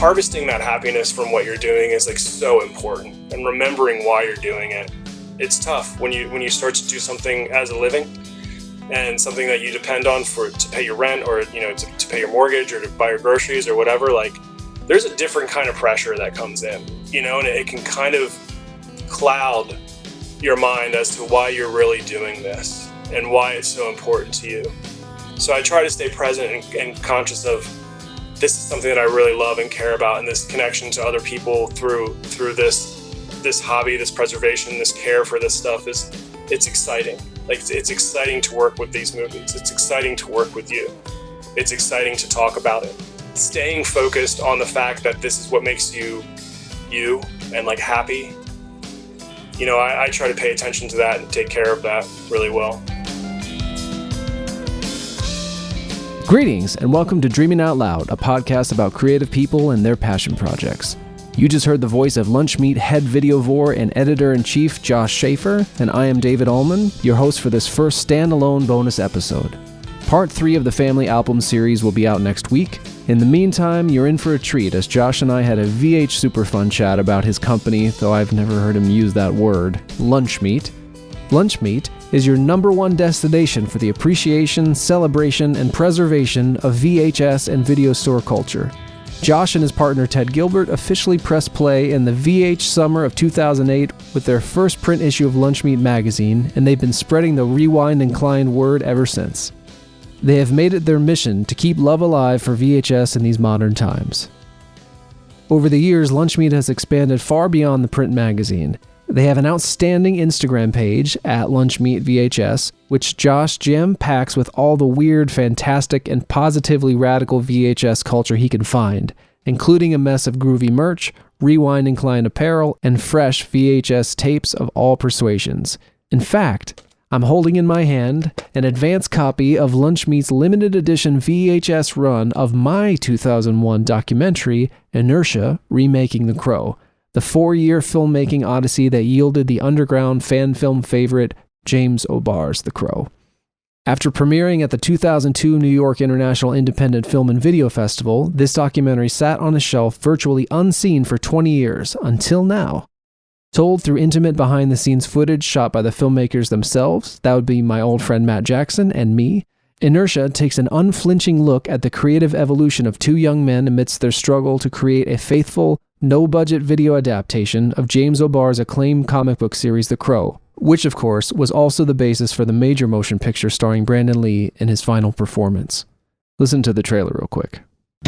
harvesting that happiness from what you're doing is like so important, and remembering why you're doing it. It's tough when you start to do something as a living and something that you depend on to pay your rent, or to pay your mortgage, or to buy your groceries or whatever. Like, there's a different kind of pressure that comes in, and it can kind of cloud your mind as to why you're really doing this and why it's so important to you. So I try to stay present and conscious of, this is something that I really love and care about, and this connection to other people through this hobby, this preservation, this care for this stuff it's exciting. Like, it's exciting to work with these movies. It's exciting to work with you. It's exciting to talk about it. Staying focused on the fact that this is what makes you and like happy. I try to pay attention to that and take care of that really well. Greetings and welcome to Dreaming Out Loud, a podcast about creative people and their passion projects. You just heard the voice of Lunchmeat head videovore and editor-in-chief Josh Schafer, and I am David Ullman, your host for this first standalone bonus episode. Part 3 of the Family Album series will be out next week. In the meantime, you're in for a treat, as Josh and I had a VHSuper-fun chat about his company, though I've never heard him use that word, Lunchmeat. Lunchmeat is your #1 destination for the appreciation, celebration, and preservation of VHS and video store culture. Josh and his partner Ted Gilbert officially pressed play in the VH summer of 2008 with their first print issue of Lunchmeat Magazine, and they've been spreading the rewind inclined word ever since. They have made it their mission to keep love alive for VHS in these modern times. Over the years, Lunchmeat has expanded far beyond the print magazine. They have an outstanding Instagram page, @LunchmeatVHS, which Josh jam-packs with all the weird, fantastic, and positively radical VHS culture he can find, including a mess of groovy merch, rewind-inclined apparel, and fresh VHS tapes of all persuasions. In fact, I'm holding in my hand an advanced copy of Lunchmeat's limited edition VHS run of my 2001 documentary, INERTIA, Remaking the Crow, the 4-year filmmaking odyssey that yielded the underground fan film favorite James O'Barr's The Crow. After premiering at the 2002 New York International Independent Film and Video Festival, this documentary sat on a shelf virtually unseen for 20 years, until now. Told through intimate behind-the-scenes footage shot by the filmmakers themselves, that would be my old friend Matt Jackson and me, INERTIA takes an unflinching look at the creative evolution of two young men amidst their struggle to create a faithful, no-budget video adaptation of James O'Barr's acclaimed comic book series The Crow, which of course was also the basis for the major motion picture starring Brandon Lee in his final performance. Listen to the trailer real quick.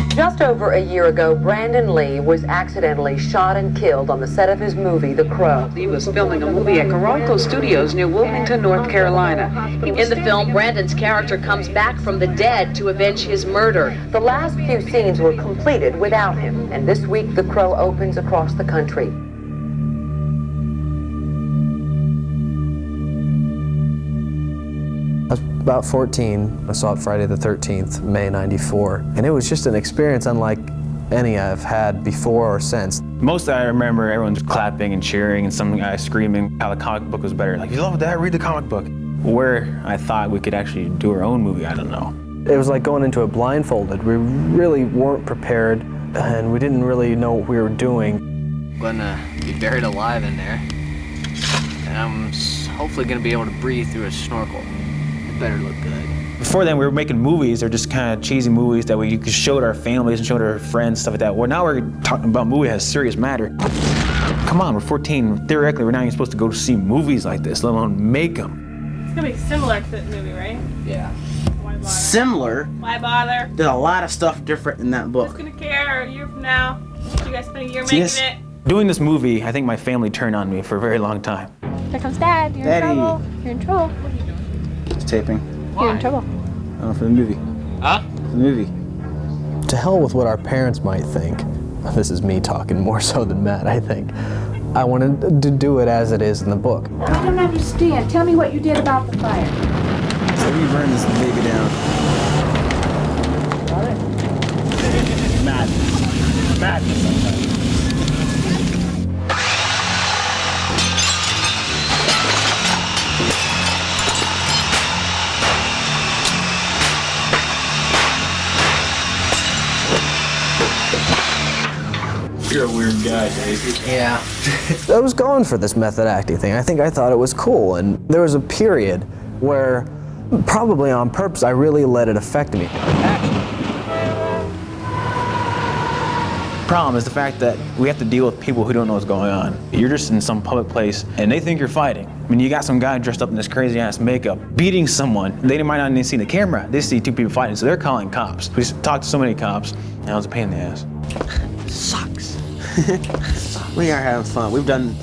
Just over a year ago, Brandon Lee was accidentally shot and killed on the set of his movie, The Crow. He was filming a movie at Carolco Studios near Wilmington, North Carolina. In the film, Brandon's character comes back from the dead to avenge his murder. The last few scenes were completed without him, and this week The Crow opens across the country. I was about 14. I saw it Friday the 13th, May '94, and it was just an experience unlike any I've had before or since. Most I remember everyone just clapping and cheering and some guy screaming how the comic book was better. Like, you love that? Read the comic book. Where I thought we could actually do our own movie, I don't know. It was like going into it blindfolded. We really weren't prepared, and we didn't really know what we were doing. I'm gonna be buried alive in there, and I'm hopefully gonna be able to breathe through a snorkel. It better look good. Before then, we were making movies. They're just kind of cheesy movies that we could show to our families and show to our friends, stuff like that. Well, now we're talking about a movie that has serious matter. Come on, we're 14. Theoretically, we're not even supposed to go to see movies like this, let alone make them. It's gonna be similar to the movie, right? Yeah. Why bother? Similar. Why bother? There's a lot of stuff different in that book. Who's gonna care a year from now? You guys spend a year See, making it. Doing this movie, I think my family turned on me for a very long time. Here comes Dad. You're Daddy. in trouble. You're in trouble. It's taping. You're in trouble. For the movie. Huh? For the movie. To hell with what our parents might think. This is me talking more so than Matt, I think. I wanted to do it as it is in the book. I don't understand. Tell me what you did about the fire. So we burn this baby down. Got it? Madness. You're a weird guy, Dave. Yeah. I was going for this method acting thing. I think I thought it was cool, and there was a period where, probably on purpose, I really let it affect me. Problem is the fact that we have to deal with people who don't know what's going on. You're just in some public place and they think you're fighting. I mean, you got some guy dressed up in this crazy ass makeup beating someone. They might not even see the camera. They see two people fighting, so they're calling cops. We talked to so many cops, and it was a pain in the ass. Sucks. We are having fun. We've done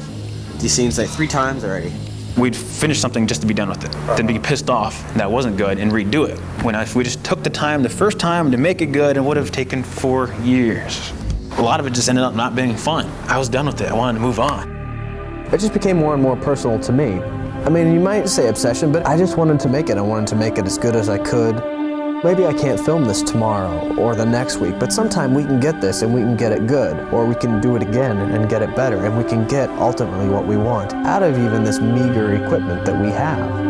these scenes like 3 times already. We'd finish something just to be done with it, then be pissed off that wasn't good and redo it. If we just took the time the first time to make it good, it would have taken 4 years. A lot of it just ended up not being fun. I was done with it. I wanted to move on. It just became more and more personal to me. I mean, you might say obsession, but I just wanted to make it. I wanted to make it as good as I could. Maybe I can't film this tomorrow or the next week, but sometime we can get this and we can get it good, or we can do it again and get it better, and we can get ultimately what we want out of even this meager equipment that we have.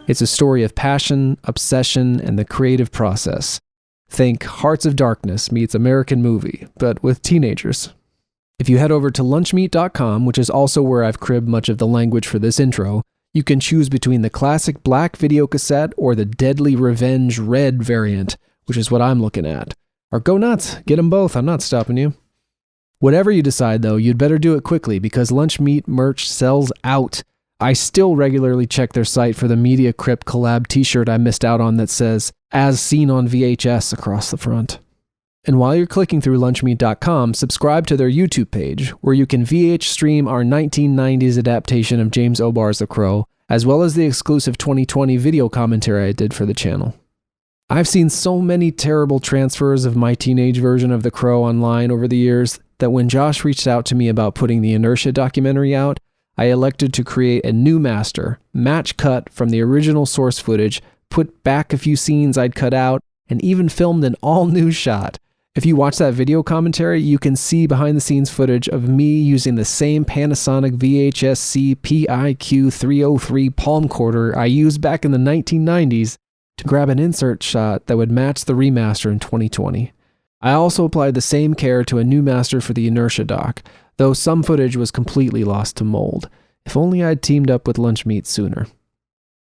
It's a story of passion, obsession, and the creative process. Think Hearts of Darkness meets American Movie, but with teenagers. If you head over to lunchmeat.com, which is also where I've cribbed much of the language for this intro, you can choose between the classic black video cassette or the Deadly Revenge red variant, which is what I'm looking at. Or go nuts, get them both, I'm not stopping you. Whatever you decide though, you'd better do it quickly because Lunchmeat merch sells out. I still regularly check their site for the Media Crypt collab t-shirt I missed out on that says, "As seen on VHS" across the front. And while you're clicking through lunchmeat.com, subscribe to their YouTube page, where you can VH stream our 1990s adaptation of James O'Barr's The Crow, as well as the exclusive 2020 video commentary I did for the channel. I've seen so many terrible transfers of my teenage version of The Crow online over the years that when Josh reached out to me about putting the INERTIA documentary out, I elected to create a new master, match cut from the original source footage, put back a few scenes I'd cut out, and even filmed an all-new shot. If you watch that video commentary, you can see behind-the-scenes footage of me using the same Panasonic VHS-C PIQ-303 palm quarter I used back in the 1990s to grab an insert shot that would match the remaster in 2020. I also applied the same care to a new master for the INERTIA doc, though some footage was completely lost to mold. If only I'd teamed up with Lunchmeat sooner.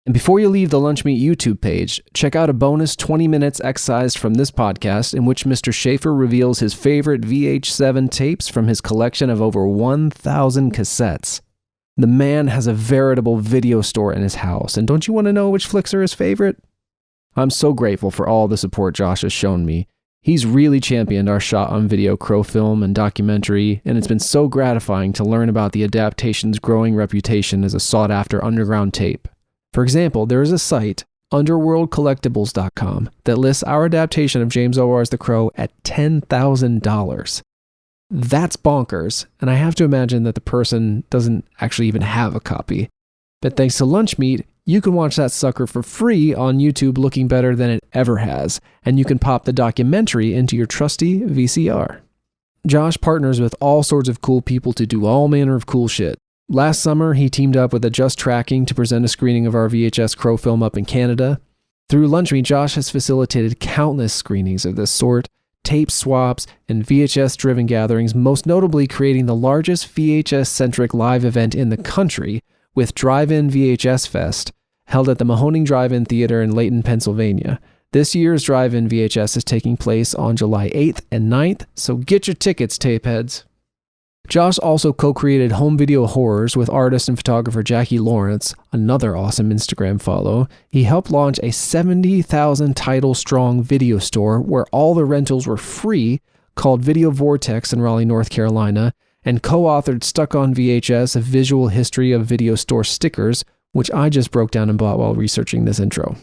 And before you leave the Lunchmeat YouTube page, check out a bonus 20 minutes excised from this podcast in which Mr. Schafer reveals his favorite VH7 tapes from his collection of over 1,000 cassettes. The man has a veritable video store in his house, and don't you want to know which flicks are his favorite? I'm so grateful for all the support Josh has shown me. He's really championed our shot-on-video Crow film and documentary, and it's been so gratifying to learn about the adaptation's growing reputation as a sought-after underground tape. For example, there is a site, underworldcollectibles.com, that lists our adaptation of James O'Barr's The Crow at $10,000. That's bonkers, and I have to imagine that the person doesn't actually even have a copy. But thanks to Lunchmeat, you can watch that sucker for free on YouTube looking better than it ever has, and you can pop the documentary into your trusty VCR. Josh partners with all sorts of cool people to do all manner of cool shit. Last summer, he teamed up with Adjust Tracking to present a screening of our VHS Crow film up in Canada. Through Lunchmeat, Josh has facilitated countless screenings of this sort, tape swaps, and VHS-driven gatherings, most notably creating the largest VHS-centric live event in the country, with Drive-In VHS Fest, held at the Mahoning Drive-In Theater in Layton, Pennsylvania. This year's Drive-In VHS is taking place on July 8th and 9th, so get your tickets, tapeheads. Josh also co-created Home Video Horrors with artist and photographer Jackie Lawrence, another awesome Instagram follow. He helped launch a 70,000 title-strong video store where all the rentals were free, called Video Vortex in Raleigh, North Carolina, and co-authored Stuck on VHS, a visual history of video store stickers, which I just broke down and bought while researching this intro.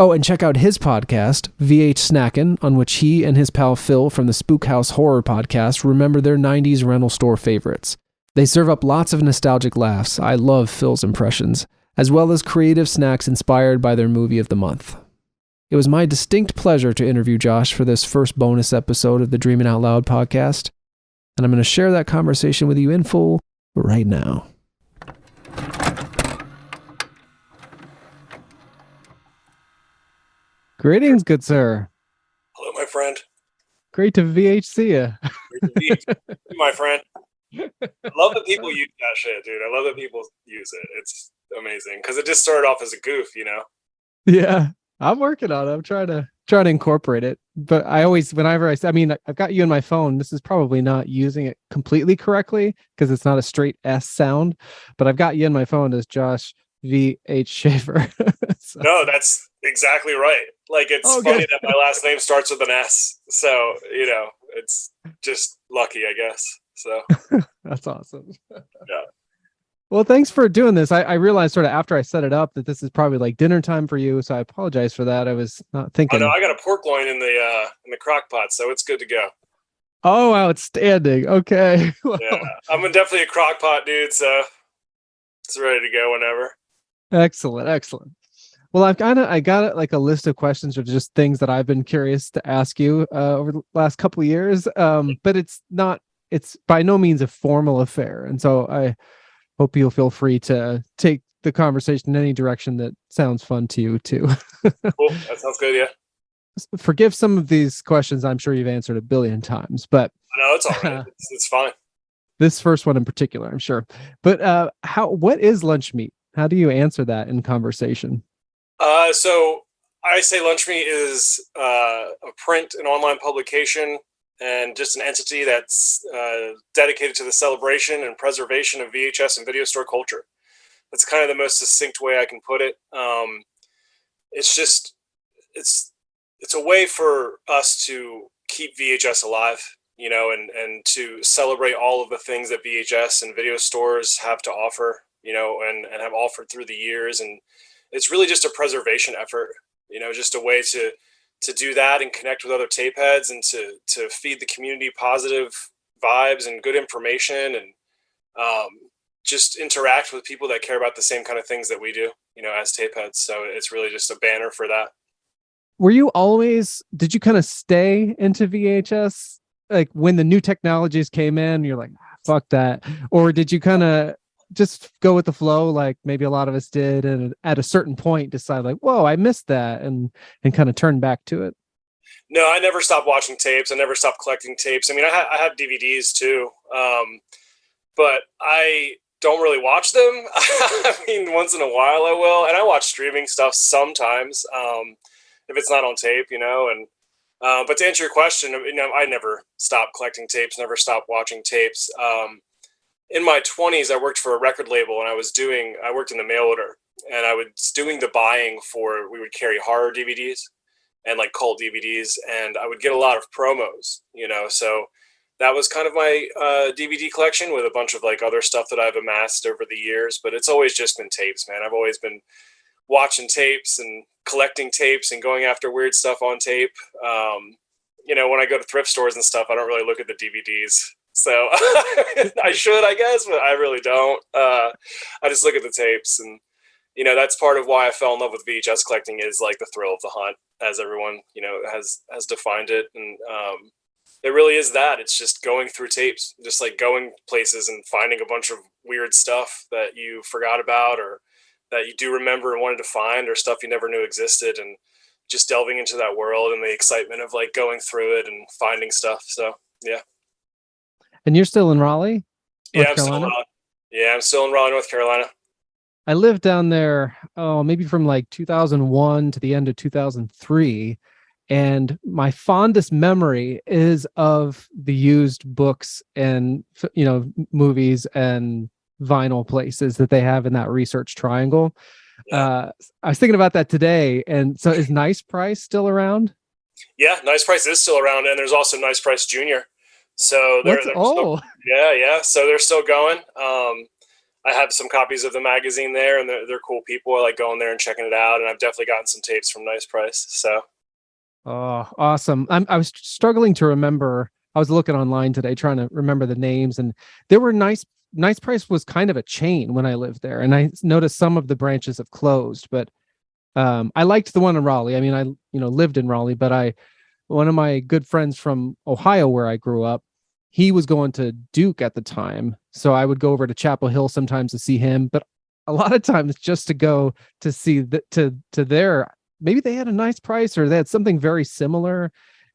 Oh, and check out his podcast, VH Snackin', on which he and his pal Phil from the Spook House Horror Podcast remember their 90s rental store favorites. They serve up lots of nostalgic laughs, I love Phil's impressions, as well as creative snacks inspired by their movie of the month. It was my distinct pleasure to interview Josh for this first bonus episode of the Dreamin' Out Loud podcast, and I'm going to share that conversation with you in full right now. Greetings, good sir. Hello, my friend. Great to VHC you. Great to meet you, my friend. I love that people use that shit, dude. I love that people use it. It's amazing because it just started off as a goof, you know. Yeah, I'm working on it. I'm trying to incorporate it. But I always, whenever I mean, I've got you in my phone. This is probably not using it completely correctly because it's not a straight S sound. But I've got you in my phone as Josh VHSchafer. So. No, that's exactly right. Like, it's funny that my last name starts with an S. So, you know, it's just lucky, I guess. So that's awesome. Yeah. Well, thanks for doing this. I realized sort of after I set it up that this is probably like dinner time for you. So I apologize for that. I was not thinking. Oh, no, I got a pork loin in the crock pot, so it's good to go. Oh, outstanding. Okay. Well, yeah, I'm definitely a crock pot dude, so it's ready to go whenever. Excellent. Well, I got like a list of questions or just things that I've been curious to ask you over the last couple of years. But it's by no means a formal affair. And so I hope you'll feel free to take the conversation in any direction that sounds fun to you too. Cool. That sounds good. Yeah. Forgive some of these questions. I'm sure you've answered a billion times, but no, it's all right. It's fine. This first one in particular, I'm sure. But what is Lunchmeat? How do you answer that in conversation? So I say Lunchmeat is a print and online publication and just an entity that's dedicated to the celebration and preservation of VHS and video store culture. That's kind of the most succinct way I can put it. It's a way for us to keep VHS alive, you know, and to celebrate all of the things that VHS and video stores have to offer, you know, and have offered through the years. And it's really just a preservation effort, you know, just a way to do that and connect with other tape heads and to feed the community positive vibes and good information and just interact with people that care about the same kind of things that we do, you know, as tape heads. So it's really just a banner for that. Did you kind of stay into VHS? Like when the new technologies came in, you're like, fuck that. Or did you kind of just go with the flow, like maybe a lot of us did, and at a certain point decide like, whoa, I missed that, and kind of turn back to it? No, I never stopped watching tapes. I never stopped collecting tapes. I mean, I had DVDs too, but I don't really watch them. I mean, once in a while I will, and I watch streaming stuff sometimes if it's not on tape, you know. And but to answer your question, you know, I never stopped collecting tapes, never stopped watching tapes. In my 20s, I worked for a record label, and I worked in the mail order, and I was doing the buying we would carry horror DVDs and like cult DVDs, and I would get a lot of promos, you know. So that was kind of my DVD collection with a bunch of like other stuff that I've amassed over the years. But it's always just been tapes, man. I've always been watching tapes and collecting tapes and going after weird stuff on tape. You know, when I go to thrift stores and stuff, I don't really look at the DVDs. So I should, I guess, but I really don't. I just look at the tapes, and, you know, that's part of why I fell in love with VHS collecting is like the thrill of the hunt, as everyone, you know, has defined it. And it really is that. It's just going through tapes, just like going places and finding a bunch of weird stuff that you forgot about or that you do remember and wanted to find, or stuff you never knew existed, and just delving into that world and the excitement of like going through it and finding stuff. So, yeah. And you're still in Raleigh? Yeah, I'm still in Raleigh, North Carolina. I lived down there, maybe from like 2001 to the end of 2003. And my fondest memory is of the used books and, you know, movies and vinyl places that they have in that research triangle. Yeah. I was thinking about that today. And so is Nice Price still around? Yeah, Nice Price is still around. And there's also Nice Price Junior. So they're still, yeah. So they're still going. I have some copies of the magazine there, and they're cool people. I like going there and checking it out. And I've definitely gotten some tapes from Nice Price. So, oh, awesome! I was struggling to remember. I was looking online today, trying to remember the names, and there were Nice Price was kind of a chain when I lived there, and I noticed some of the branches have closed. But I liked the one in Raleigh. I mean, I lived in Raleigh, but one of my good friends from Ohio, where I grew up, he was going to Duke at the time. So I would go over to Chapel Hill sometimes to see him, but a lot of times just to go to see to their maybe they had a nice price or they had something very similar,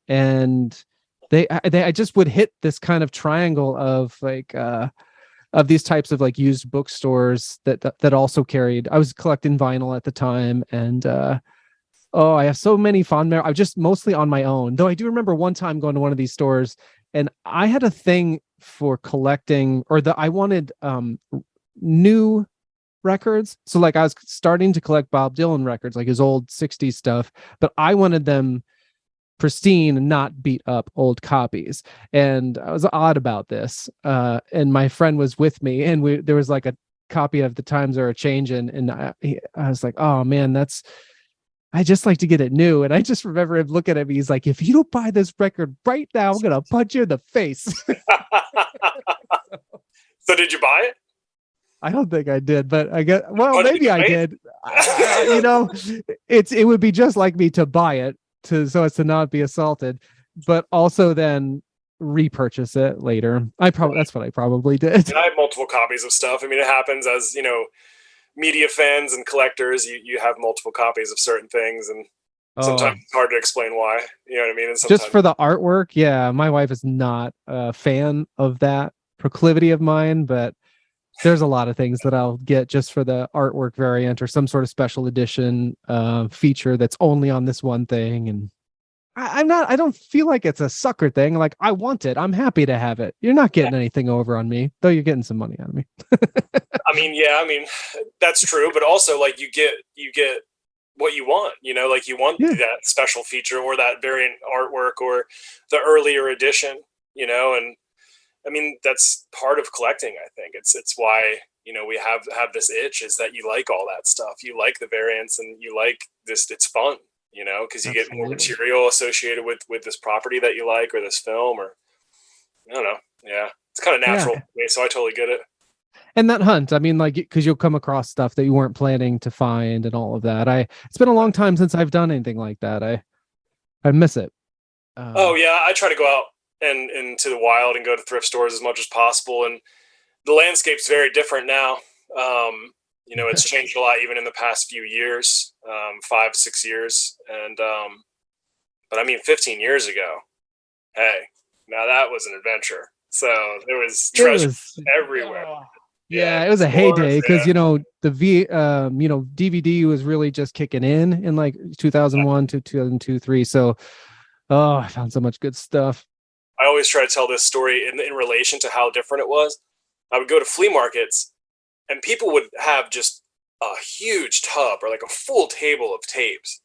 and I just would hit this kind of triangle of like of these types of like used bookstores that also carried. I was collecting vinyl at the time, and oh, I have so many fond memories. I was just mostly on my own, though I do remember one time going to one of these stores, and I had a thing for collecting, or I wanted new records. So like I was starting to collect Bob Dylan records, like his old 60s stuff, but I wanted them pristine and not beat up old copies. And I was odd about this. And my friend was with me, and there was like a copy of The Times Are a Changin', and I was like, oh man, I just like to get it new. And I just remember him looking at me. He's like, if you don't buy this record right now, I'm going to punch you in the face. So did you buy it? I don't think I did, but maybe I did. It would be just like me to buy it so as to not be assaulted, but also then repurchase it later. That's what I probably did. And I have multiple copies of stuff. I mean, it happens as, media fans and collectors, you have multiple copies of certain things, and sometimes it's hard to explain why. You know what I mean? And just for the artwork, yeah. My wife is not a fan of that proclivity of mine, but there's a lot of things that I'll get just for the artwork variant or some sort of special edition feature that's only on this one thing. And I don't feel like it's a sucker thing. Like, I want it. I'm happy to have it. You're not getting anything over on me, though you're getting some money out of me. I mean, that's true. But also, like, you get what you want, like you want that special feature or that variant artwork or the earlier edition, and I mean, that's part of collecting. I think it's why, we have this itch, is that you like all that stuff. You like the variants, and you like this. It's fun, because you get more material associated with this property that you like, or this film, or I don't know. Yeah, it's kind of natural to me, so I totally get it. And that hunt, I mean, like, because you'll come across stuff that you weren't planning to find and all of that. It's been a long time since I've done anything like that. I miss it. I try to go out and into the wild and go to thrift stores as much as possible. And the landscape's very different now. It's changed a lot even in the past few years, 5-6 years. And, but I mean, 15 years ago, hey, now that was an adventure. So there was treasure everywhere. Yeah, it was a heyday because, the DVD was really just kicking in like 2001 to 2002, 2003. So, I found so much good stuff. I always try to tell this story in relation to how different it was. I would go to flea markets, and people would have just a huge tub or like a full table of tapes,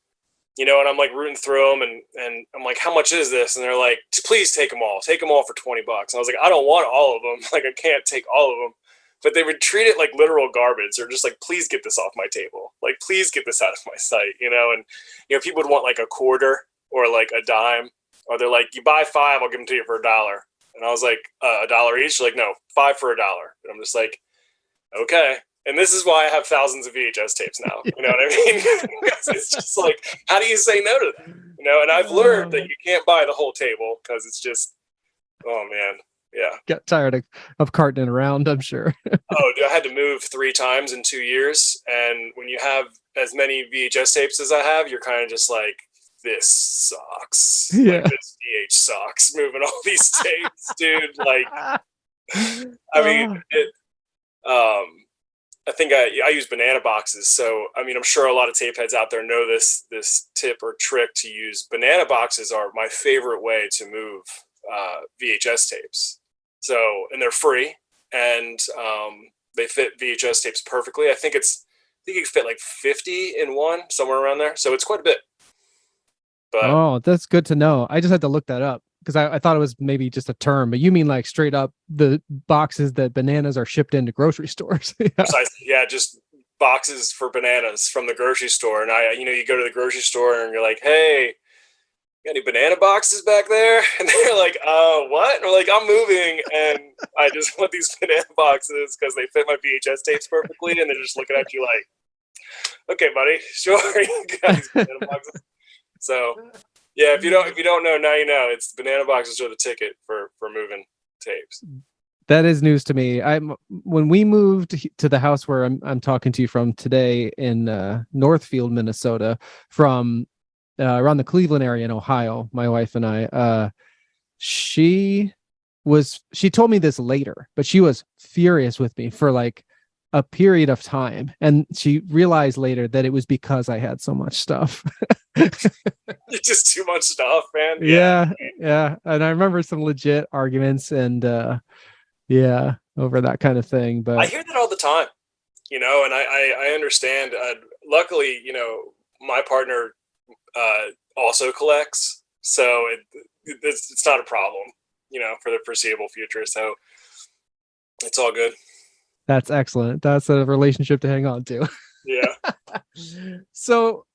and I'm like rooting through them, and I'm like, how much is this? And they're like, please take them all for $20. And I was like, I don't want all of them. Like, I can't take all of them. But they would treat it like literal garbage. They're just like, please get this off my table. Like, please get this out of my sight, and people would want like a quarter or like a dime. Or they're like, you buy 5, I'll give them to you for $1. And I was like, $1 each? They're like, no, 5 for $1. And I'm just like, okay. And this is why I have thousands of VHS tapes now. You know what I mean? Because it's just like, how do you say no to that? And I've learned that you can't buy the whole table because it's just, oh man, yeah. Got tired of carting it around, I'm sure. Oh, dude, I had to move 3 times in 2 years. And when you have as many VHS tapes as I have, you're kind of just like, this sucks. Yeah. Like, this VH sucks moving all these tapes, dude. Like, I mean, I think I use banana boxes. So, I mean, I'm sure a lot of tape heads out there know this tip or trick to use. Banana boxes are my favorite way to move VHS tapes. So, and they're free, and they fit VHS tapes perfectly. I think you can fit like 50 in one, somewhere around there. So it's quite a bit. But, that's good to know. I just had to look that up because I thought it was maybe just a term, but you mean like straight up the boxes that bananas are shipped into grocery stores. Yeah, just boxes for bananas from the grocery store. And you go to the grocery store and you're like, hey, got any banana boxes back there? And they're like, what? And we're like, I'm moving, and I just want these banana boxes because they fit my VHS tapes perfectly. And they're just looking at you like, okay, buddy, sure, you got these banana boxes. So, yeah, if you don't know, now you know. It's banana boxes are the ticket for moving tapes. That is news to me. When we moved to the house where I'm talking to you from today in Northfield, Minnesota, from around the Cleveland area in Ohio, my wife and I, she told me this later, but she was furious with me for like a period of time, and she realized later that it was because I had so much stuff. Just too much stuff, man. Yeah. And I remember some legit arguments and over that kind of thing. But I hear that all the time, and I understand. Luckily, my partner also collects, so it's not a problem, for the foreseeable future. So it's all good. That's excellent. That's a relationship to hang on to. Yeah. So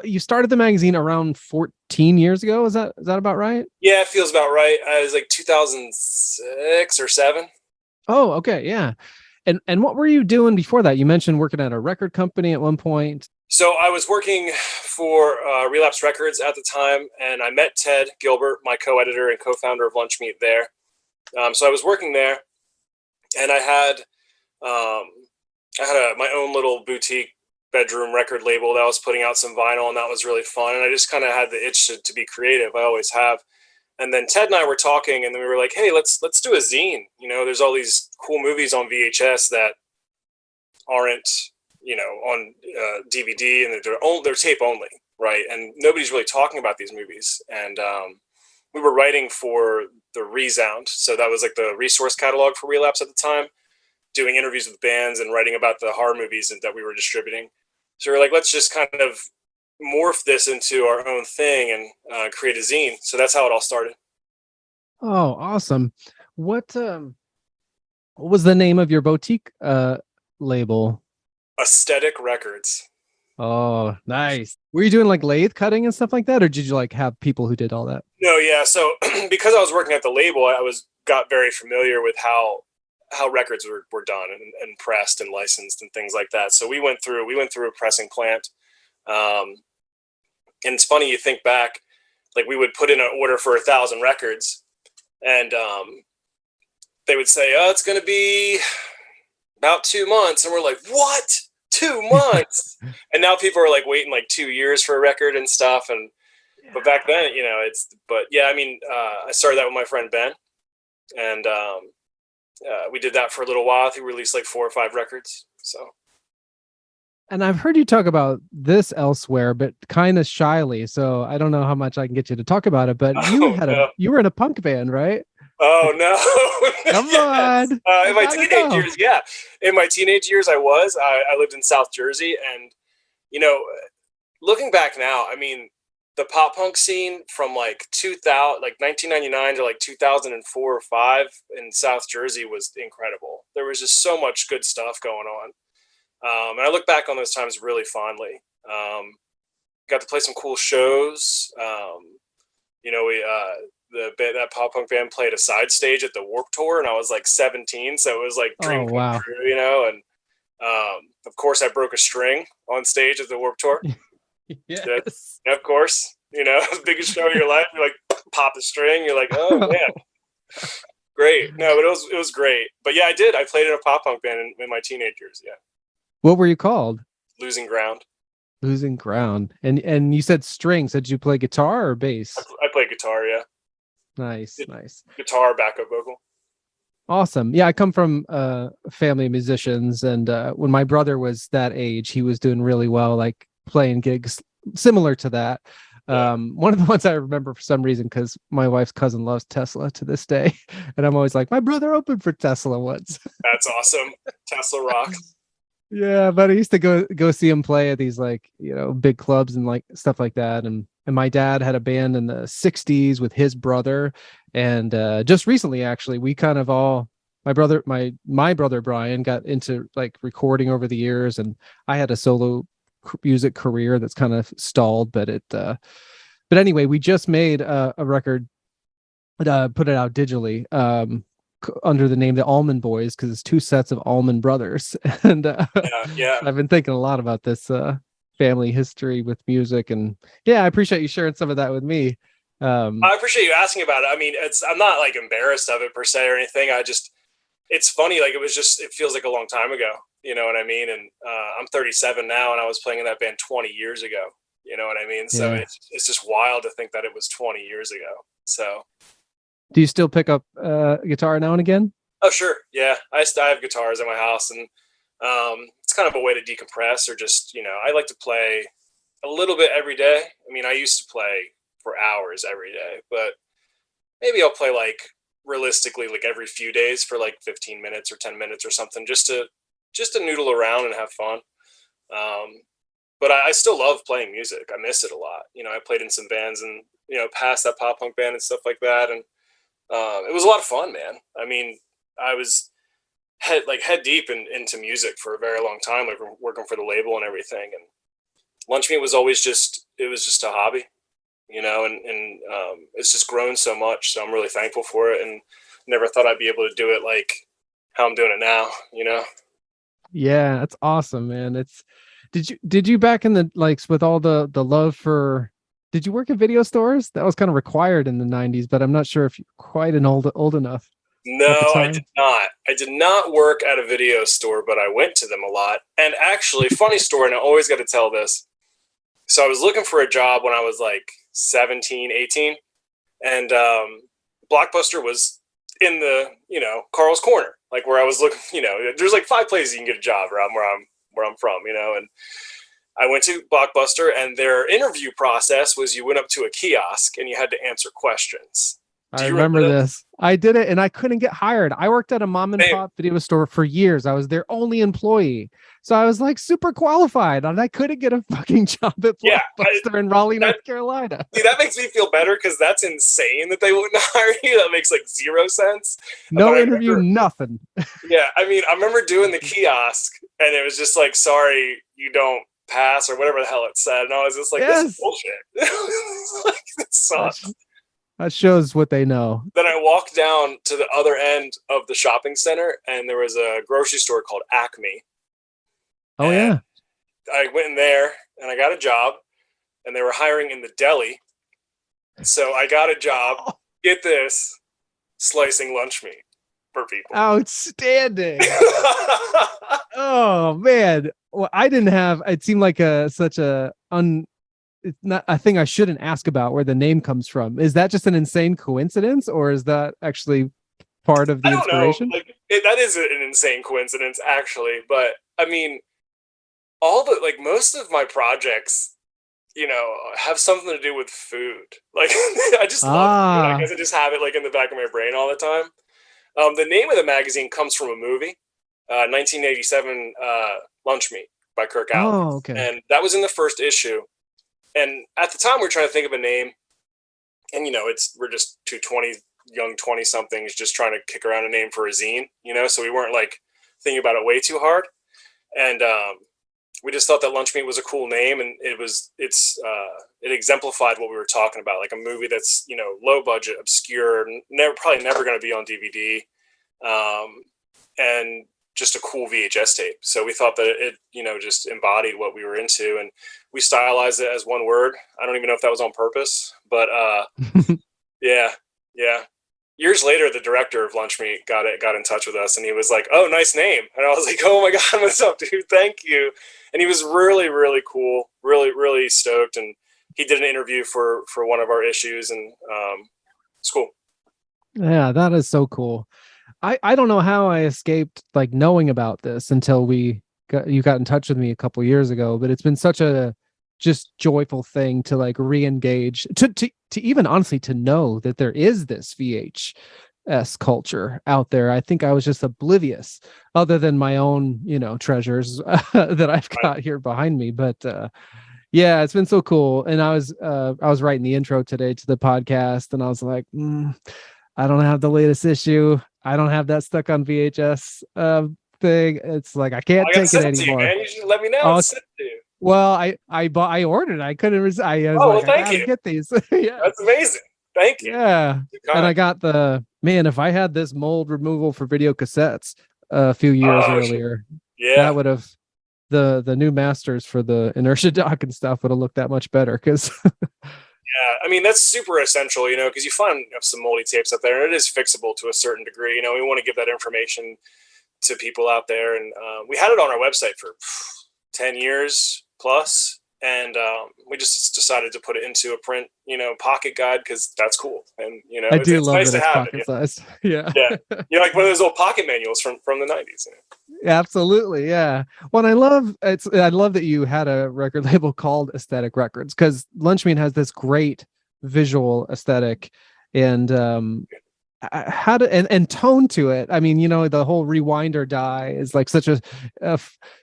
you started the magazine around 14 years ago. Is that about right? Yeah, it feels about right. It was like 2006 or 7. Oh, okay. Yeah. And what were you doing before that? You mentioned working at a record company at one point. So I was working for Relapse Records at the time, and I met Ted Gilbert, my co-editor and co-founder of Lunchmeat there. So I was working there, and I had my own little boutique bedroom record label that I was putting out some vinyl, and that was really fun. And I just kind of had the itch to be creative. I always have. And then Ted and I were talking, and then we were like, hey, let's do a zine. There's all these cool movies on VHS that aren't, on DVD, and they're tape only, right? And nobody's really talking about these movies. And we were writing for the Resound, so that was like the resource catalog for Relapse at the time, doing interviews with bands and writing about the horror movies that we were distributing. So we were like, let's just kind of morph this into our own thing and create a zine. So that's how it all started. Oh, awesome. What was the name of your boutique label? Aesthetic Records. Oh, nice. Were you doing like lathe cutting and stuff like that, or did you like have people who did all that? No, yeah. So because I was working at the label, I got very familiar with how records were done and pressed and licensed and things like that. So we went through a pressing plant. And it's funny, you think back, like we would put in an order for 1,000 records, and they would say, oh, it's going to be about 2 months. And we're like, what? 2 months? And now people are like waiting like 2 years for a record and stuff. And, but back then, I started that with my friend Ben, and we did that for a little while. He released like 4 or 5 records. So. And I've heard you talk about this elsewhere, but kind of shyly. So I don't know how much I can get you to talk about it. But you were in a punk band, right? Oh no! Come on! In my teenage years, yeah. In my teenage years, I lived in South Jersey, and looking back now, I mean, the pop punk scene from like 1999 to like 2004 or 5 in South Jersey was incredible. There was just so much good stuff going on. And I look back on those times really fondly. Got to play some cool shows. That pop punk band played a side stage at the Warped Tour, and I was like 17, so it was like dream come true, And of course, I broke a string on stage at the Warped Tour. Yes, of course. Biggest show of your life. You like pop the string. You're like, oh man, great. No, but it was great. But yeah, I did. I played in a pop punk band in my teenage years. Yeah. What were you called? Losing Ground. Losing Ground. And you said strings. Did you play guitar or bass? I play guitar, yeah. Nice. Guitar, backup vocal. Awesome. Yeah, I come from a family of musicians, and when my brother was that age, he was doing really well, like playing gigs similar to that. Yeah. One of the ones I remember for some reason, because my wife's cousin loves Tesla to this day, and I'm always like, my brother opened for Tesla once. That's awesome. Tesla rocks. Yeah, but I used to go see him play at these big clubs and like stuff like that. And my dad had a band in the 60s with his brother. And just recently, actually, we kind of all, my brother Brian got into like recording over the years, and I had a solo music career that's kind of stalled, but anyway, we just made a record, put it out digitally, under the name the Allman Boys, because it's 2 sets of Allman Brothers. And yeah. I've been thinking a lot about this family history with music, and yeah, I appreciate you sharing some of that with me. I appreciate you asking about it. I mean, I'm not like embarrassed of it per se or anything. it's funny, like it feels like a long time ago, you know what I mean? And I'm 37 now, and I was playing in that band 20 years ago, you know what I mean? So it's just wild to think that it was 20 years ago. So do you still pick up guitar now and again? Oh, sure. Yeah. I have guitars in my house, and it's kind of a way to decompress, or just, you know, I like to play a little bit every day. I mean, I used to play for hours every day, but maybe I'll play like realistically like every few days for like 15 minutes or 10 minutes or something, just to noodle around and have fun. But I still love playing music. I miss it a lot. You know, I played in some bands and, you know, past that pop punk band and stuff like that. And it was a lot of fun, man. I mean, I was head deep into music for a very long time, like working for the label and everything. And Lunchmeat was always just a hobby, you know, and it's just grown so much. So I'm really thankful for it, and never thought I'd be able to do it like how I'm doing it now, you know? Yeah, that's awesome, man. Did you back in the, like, with all the love for, did you work at video stores? That was kind of required in the 90s, but I'm not sure if you're quite old enough. No, I did not. I did not work at a video store, but I went to them a lot. And actually, funny story, and I always got to tell this. So I was looking for a job when I was like 17, 18, and Blockbuster was in the, you know, Carl's Corner, like where I was looking. You know, there's like 5 places you can get a job around where I'm from, you know. And I went to Blockbuster, and their interview process was you went up to a kiosk and you had to answer questions. I remember this. I did it, and I couldn't get hired. I worked at a mom and pop video store for years. I was their only employee. So I was like super qualified, and I couldn't get a fucking job at Blockbuster in Raleigh, North Carolina. See, that makes me feel better, because that's insane that they wouldn't hire you. That makes like 0 sense. No interview, nothing. Yeah, I mean, I remember doing the kiosk, and it was just like, sorry, you don't pass, or whatever the hell it said. And I was just like, this is bullshit. Like, this sucks. That shows what they know. Then I walked down to the other end of the shopping center, and there was a grocery store called Acme. Oh, yeah. I went in there, and I got a job, and they were hiring in the deli. So I got a job, get this, slicing lunch meat for people. Outstanding. Oh, man. Well, I didn't have, it seemed like such a it's not a thing I shouldn't ask about where the name comes from. Is that just an insane coincidence, or is that actually part of the inspiration? Like, that is an insane coincidence, actually. But I mean, most of my projects, you know, have something to do with food. Like, I just love food. I guess I just have it like in the back of my brain all the time. The name of the magazine comes from a movie, 1987, Lunchmeat by Kirk Allen. Oh, okay. And that was in the first issue. And at the time, we were trying to think of a name, and, you know, we're just two young 20-somethings just trying to kick around a name for a zine, you know, so we weren't like thinking about it way too hard. And we just thought that Lunchmeat was a cool name, and it exemplified what we were talking about, like a movie that's, you know, low budget, obscure, probably never going to be on DVD, and just a cool VHS tape. So we thought that it, you know, just embodied what we were into, and we stylized it as one word. I don't even know if that was on purpose, but yeah. Years later, the director of Lunchmeat got in touch with us, and he was like, "Oh, nice name." And I was like, "Oh my God, what's up, dude? Thank you." And he was really, really cool, really, really stoked. And he did an interview for one of our issues, and it's cool. Yeah, that is so cool. I don't know how I escaped like knowing about this until you got in touch with me a couple years ago, but it's been such a just joyful thing to like re-engage, to even honestly to know that there is this VHS culture out there. I think I was just oblivious, other than my own, you know, treasures that I've got here behind me. But yeah, it's been so cool. And I was writing the intro today to the podcast, and I was like, I don't have the latest issue. I don't have that stuck on VHS thing. It's like I can't take it anymore. You should let me know. Well, I ordered. I couldn't. Thank you. Get these. Yeah, that's amazing. Thank you. Yeah, and I got if I had this mold removal for video cassettes a few years earlier, that would have the new masters for the INERTIA dock and stuff would have looked that much better, because Yeah, I mean, that's super essential, because you find some moldy tapes out there, and it is fixable to a certain degree. We want to give that information to people out there, and we had it on our website for 10 years plus, and we just decided to put it into a print, pocket guide, because that's cool, and I do it's love nice that to it's have pocket it. size. Yeah. Yeah, like one of those old pocket manuals from the 90s. Absolutely, yeah. Well, and I love that you had a record label called Aesthetic Records, because Lunchmeat has this great visual aesthetic and how to and tone to it. I mean, the whole rewind or die is like such a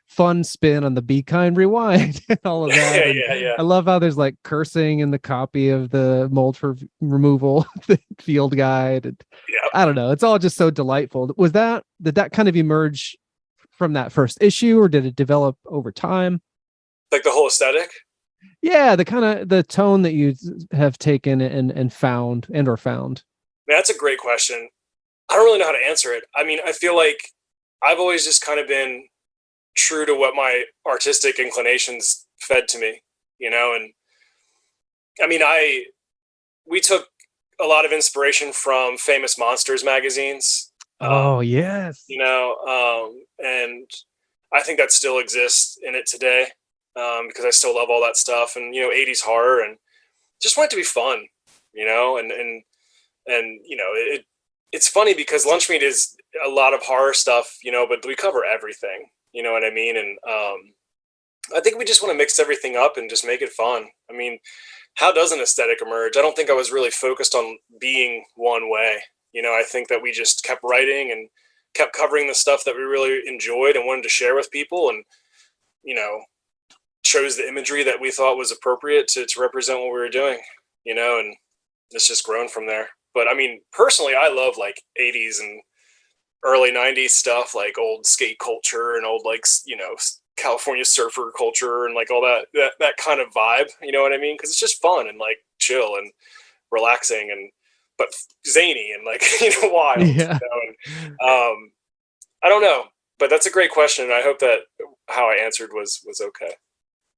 fun spin on the Be Kind rewind and all of that. And yeah. I love how there's like cursing in the copy of the mold for removal, the field guide. And, Yep. I don't know. It's all just so delightful. Did that kind of emerge from that first issue, or did it develop over time? Like the whole aesthetic? Yeah, the tone that you have taken and found. That's a great question. I don't really know how to answer it. I mean, I feel like I've always just kind of been true to what my artistic inclinations fed to me, and I mean, we took a lot of inspiration from famous monsters magazines. Oh, yes. And I think that still exists in it today, because I still love all that stuff, and 80s horror, and just want it to be fun, and it's funny because Lunchmeat is a lot of horror stuff, but we cover everything, you know what I mean? And I think we just want to mix everything up and just make it fun. I mean, how does an aesthetic emerge? I don't think I was really focused on being one way. I think that we just kept writing and kept covering the stuff that we really enjoyed and wanted to share with people, and chose the imagery that we thought was appropriate to represent what we were doing, and it's just grown from there. But I mean, personally, I love like 80s and early 90s stuff, like old skate culture and old California surfer culture and like all that kind of vibe, you know what I mean? Because it's just fun and like chill and relaxing and but zany and like wild. Yeah. And, I don't know, but that's a great question. I hope that how I answered was okay.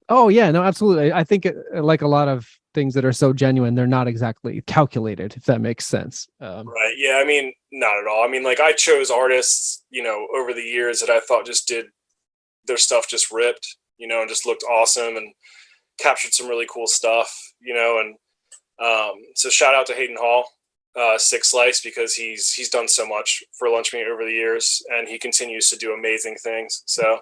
Oh yeah, no, absolutely. I think like a lot of things that are so genuine, they're not exactly calculated, if that makes sense. Right. Yeah. I mean, not at all. I mean, like I chose artists, over the years that I thought just did their stuff just ripped, and just looked awesome and captured some really cool stuff, and so shout out to Hayden Hall, Six Slice, because he's done so much for Lunchmeat over the years, and he continues to do amazing things. So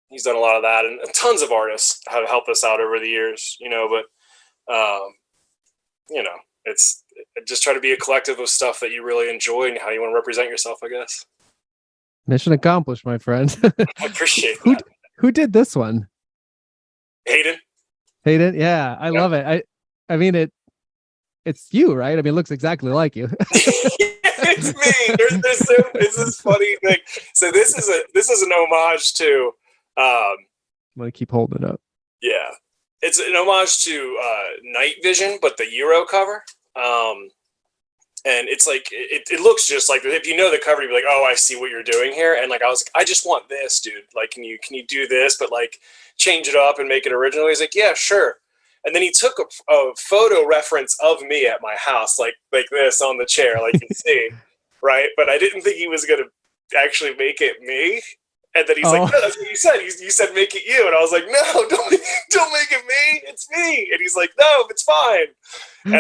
he's done a lot of that, and tons of artists have helped us out over the years, but it's just try to be a collective of stuff that you really enjoy and how you want to represent yourself, I guess. Mission accomplished, my friend. I appreciate that. Who did this one? Hayden. Yeah, I love it. I mean it's you, right? I mean, it looks exactly like you. It's me. It's this funny thing. So this is an homage to. I'm gonna keep holding it up. Yeah, it's an homage to Night Vision, but the Euro cover. And it's like it looks just like, if you know the cover, you'd be like, oh, I see what you're doing here. And like I was like, I just want this, dude. Like, can you do this, but like change it up and make it original? He's like, yeah, sure. And then he took a photo reference of me at my house, like this on the chair, like you see, right? But I didn't think he was gonna actually make it me. And then he's like, no, that's what you said. You said make it you. And I was like, no, don't make it me. It's me. And he's like, no, it's fine. And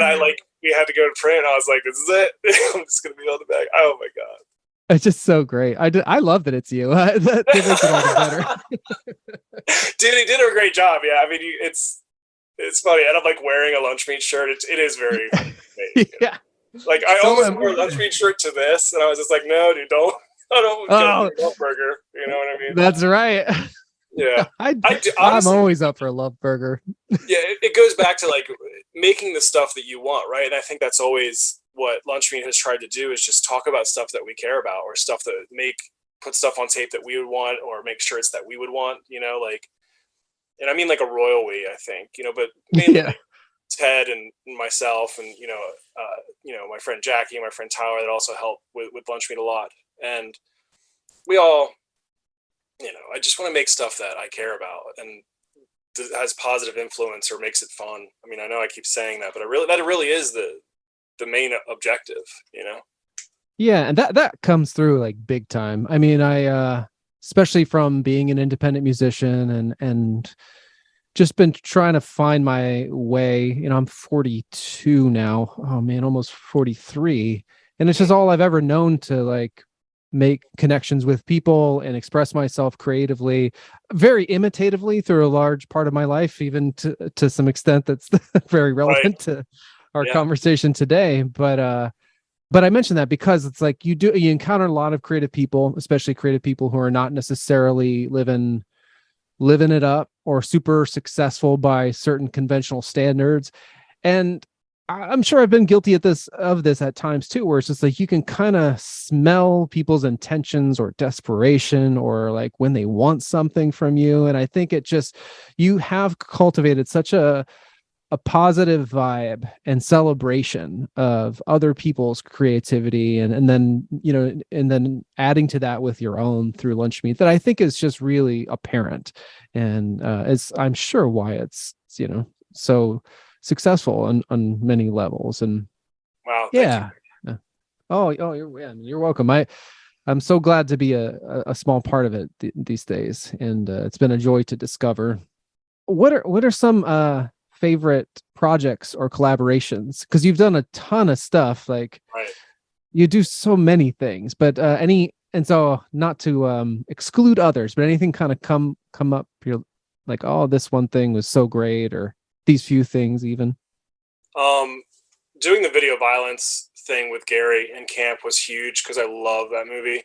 we had to go to print. And I was like, this is it. I'm just going to be on the back. Oh my God. It's just so great. I love that it's you. That makes it all the better. Dude, he did a great job. Yeah. I mean, it's funny. And I'm like wearing a Lunchmeat shirt. It is very funny. Yeah. Like I almost wore a Lunchmeat shirt to this. And I was just like, no, dude, don't. I don't get a love burger. You know what I mean? That's right. Yeah. I'm always up for a love burger. Yeah, it goes back to like making the stuff that you want, right? And I think that's always what Lunchmeat has tried to do, is just talk about stuff that we care about, or stuff that put stuff on tape that we would want, or make shirts that we would want, like, and I mean like a royal we, I think, but mainly like Ted and myself and, my friend Jackie and my friend Tyler that also help with Lunchmeat a lot. And we all, I just want to make stuff that I care about. And has positive influence or makes it fun. I mean, I know I keep saying that, but that really is the main objective, you know? Yeah, and that comes through like big time. I mean, I especially from being an independent musician and just been trying to find my way. You know, I'm 42 now. Oh man, almost 43. And it's just all I've ever known to like make connections with people and express myself creatively, very imitatively through a large part of my life, even to some extent that's very relevant to our conversation today. But I mentioned that because it's like you encounter a lot of creative people, especially creative people who are not necessarily living it up or super successful by certain conventional standards. And I'm sure I've been guilty of this at times too, where it's just like you can kind of smell people's intentions or desperation or like when they want something from you. And I think you have cultivated such a positive vibe and celebration of other people's creativity and then, you know, and then adding to that with your own through Lunchmeat that I think is just really apparent. And it's, I'm sure why it's, you know, so successful on many levels. And wow, yeah. You're welcome. I'm so glad to be a small part of it these days. And it's been a joy to discover. What are some favorite projects or collaborations, because you've done a ton of stuff, like you do so many things, but and so not to exclude others, but anything kind of come up, you're like, oh, this one thing was so great, or these few things even? Doing the video violence thing with Gary in camp was huge because I love that movie.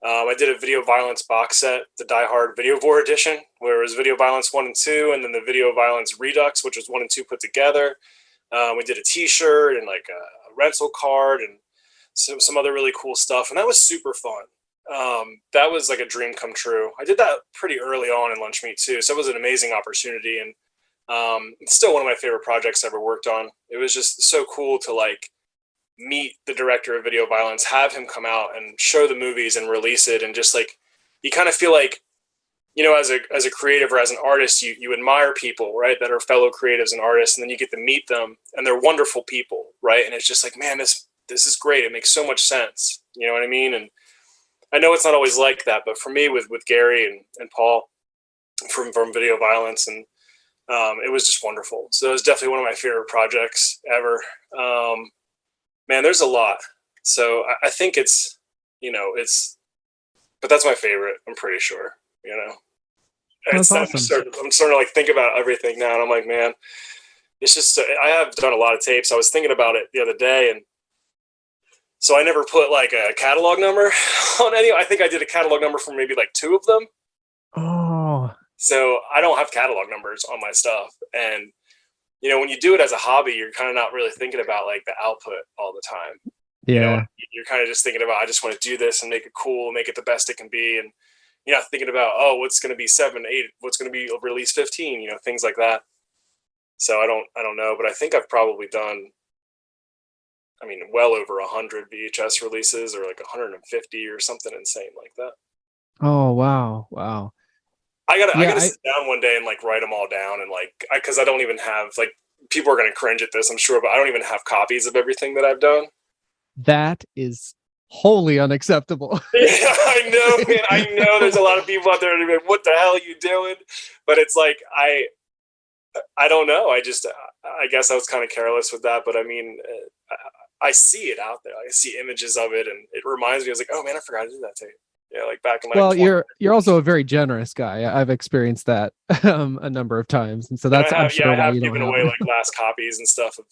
I did a video violence box set, the Die Hard Video Vor edition, where it was Video Violence 1 and 2, and then the Video Violence Redux, which was 1 and 2 put together. We did a t-shirt and like a rental card and some other really cool stuff, and that was super fun. That was like a dream come true. I did that pretty early on in Lunchmeat too, so it was an amazing opportunity, and it's still one of my favorite projects I ever worked on. It was just so cool to like meet the director of video violence, have him come out and show the movies and release it, and just like you kind of feel like, you know, as a creative or as an artist, you admire people, right, that are fellow creatives and artists, and then you get to meet them and they're wonderful people, right? And it's just like, man, this is great. It makes so much sense, you know what I mean? And I know it's not always like that, but for me with Gary and Paul from video violence, and it was just wonderful. So it was definitely one of my favorite projects ever. Man, there's a lot. So I think it's, you know, but that's my favorite. I'm pretty sure, you know. That's awesome. I'm starting to like think about everything now, and I'm like, man, it's just, I have done a lot of tapes. I was thinking about it the other day, and so I never put like a catalog number on any. I think I did a catalog number for maybe like 2 of them. Oh. So I don't have catalog numbers on my stuff, and you know, when you do it as a hobby, you're kind of not really thinking about like the output all the time. Yeah. You know, you're kind of just thinking about, I just want to do this and make it cool, make it the best it can be. And you're not thinking about, oh, what's going to be 7, 8, what's going to be release 15, you know, things like that. So I don't know, but I think I've probably done, I mean, well over 100 VHS releases, or like 150 or something insane like that. Oh, wow. Wow. I gotta sit down one day and like write them all down, and like, cause I don't even have, like, people are going to cringe at this, I'm sure, but I don't even have copies of everything that I've done. That is wholly unacceptable. Yeah, I know, man. I know there's a lot of people out there that are like, what the hell are you doing? But it's like, I don't know. I guess I was kind of careless with that, but I mean, I see it out there. I see images of it, and it reminds me, I was like, oh man, I forgot to do that tape. Yeah, like back in my. Well, you're also a very generous guy. I've experienced that a number of times, and so that's I have given away like last copies and stuff of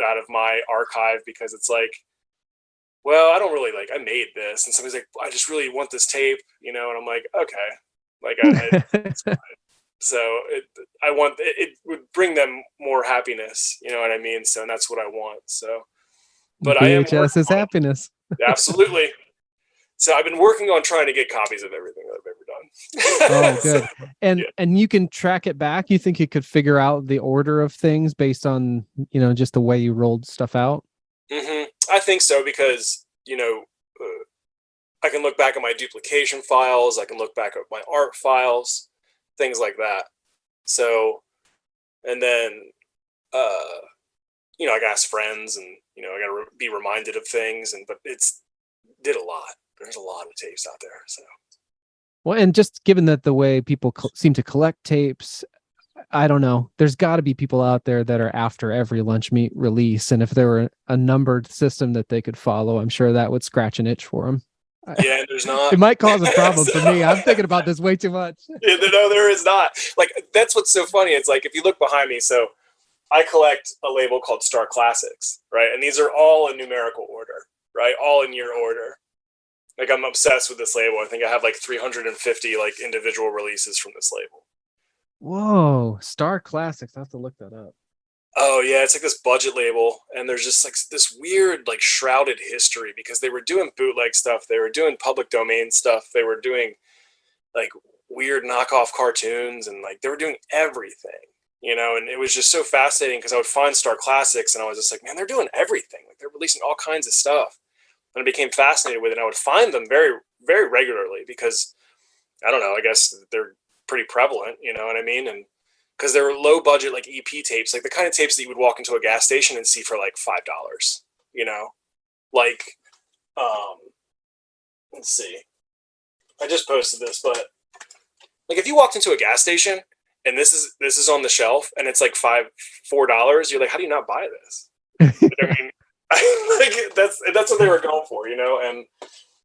out of my archive, because it's like, well, I don't really like. I made this, and somebody's like, I just really want this tape, you know, and I'm like, okay, like it's fine. So I want it would bring them more happiness, you know what I mean? So that's what I want. So, but VHS is happiness. Absolutely. So I've been working on trying to get copies of everything that I've ever done. Oh, good. And you can track it back. You think you could figure out the order of things based on, you know, just the way you rolled stuff out? Mm-hmm. I think so, because, you know, I can look back at my duplication files. I can look back at my art files, things like that. So, and then, I got ask friends, and I got to be reminded of things, but did a lot. There's a lot of tapes out there. So, well, and just given that the way people seem to collect tapes, I don't know. There's got to be people out there that are after every Lunchmeat release, and if there were a numbered system that they could follow, I'm sure that would scratch an itch for them. Yeah, there's not. It might cause a problem for me. I'm thinking about this way too much. Yeah, no, there is not. Like, that's what's so funny. It's like, if you look behind me, so I collect a label called Star Classics, right? And these are all in numerical order, right? All in year order. Like, I'm obsessed with this label. I think I have like 350 like individual releases from this label. Whoa, Star Classics. I have to look that up. Oh yeah, it's like this budget label, and there's just like this weird like shrouded history, because they were doing bootleg stuff, they were doing public domain stuff, they were doing like weird knockoff cartoons, and like they were doing everything. And it was just so fascinating, because I would find Star Classics and I was just like, man, they're doing everything. Like, they're releasing all kinds of stuff. And I became fascinated with it. And I would find them very, very regularly, because I don't know, I guess they're pretty prevalent, you know what I mean? And because they were low budget, like EP tapes, like the kind of tapes that you would walk into a gas station and see for like $5, like, let's see, I just posted this, but like, if you walked into a gas station and this is on the shelf and it's like $4, you're like, how do you not buy this? I mean, like, that's what they were going for, and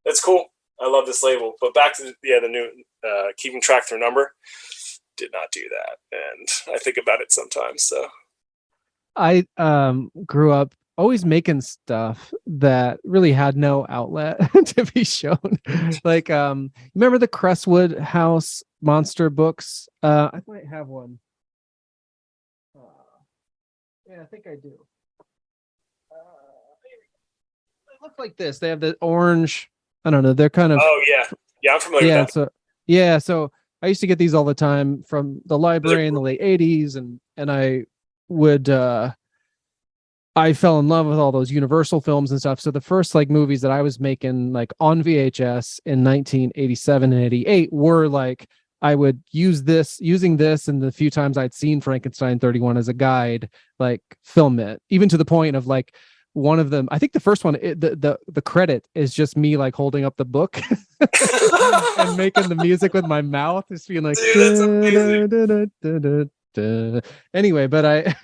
that's cool. I love this label. But back to the new keeping track through number, did not do that, and I think about it sometimes. So I grew up always making stuff that really had no outlet to be shown. Like, remember the Crestwood House monster books? I might have one. Yeah, I think I do. They look like this. They have the orange. I don't know. They're kind of. Oh yeah, I'm familiar with that. So I used to get these all the time from the library in the late 80s, and I would. I fell in love with all those Universal films and stuff. So the first like movies that I was making like on VHS in 1987 and 88 were like, I would using this and the few times I'd seen Frankenstein 31 as a guide, like film it, even to the point of like one of them. I think the first one, the credit is just me like holding up the book and making the music with my mouth, just being like, anyway, but I,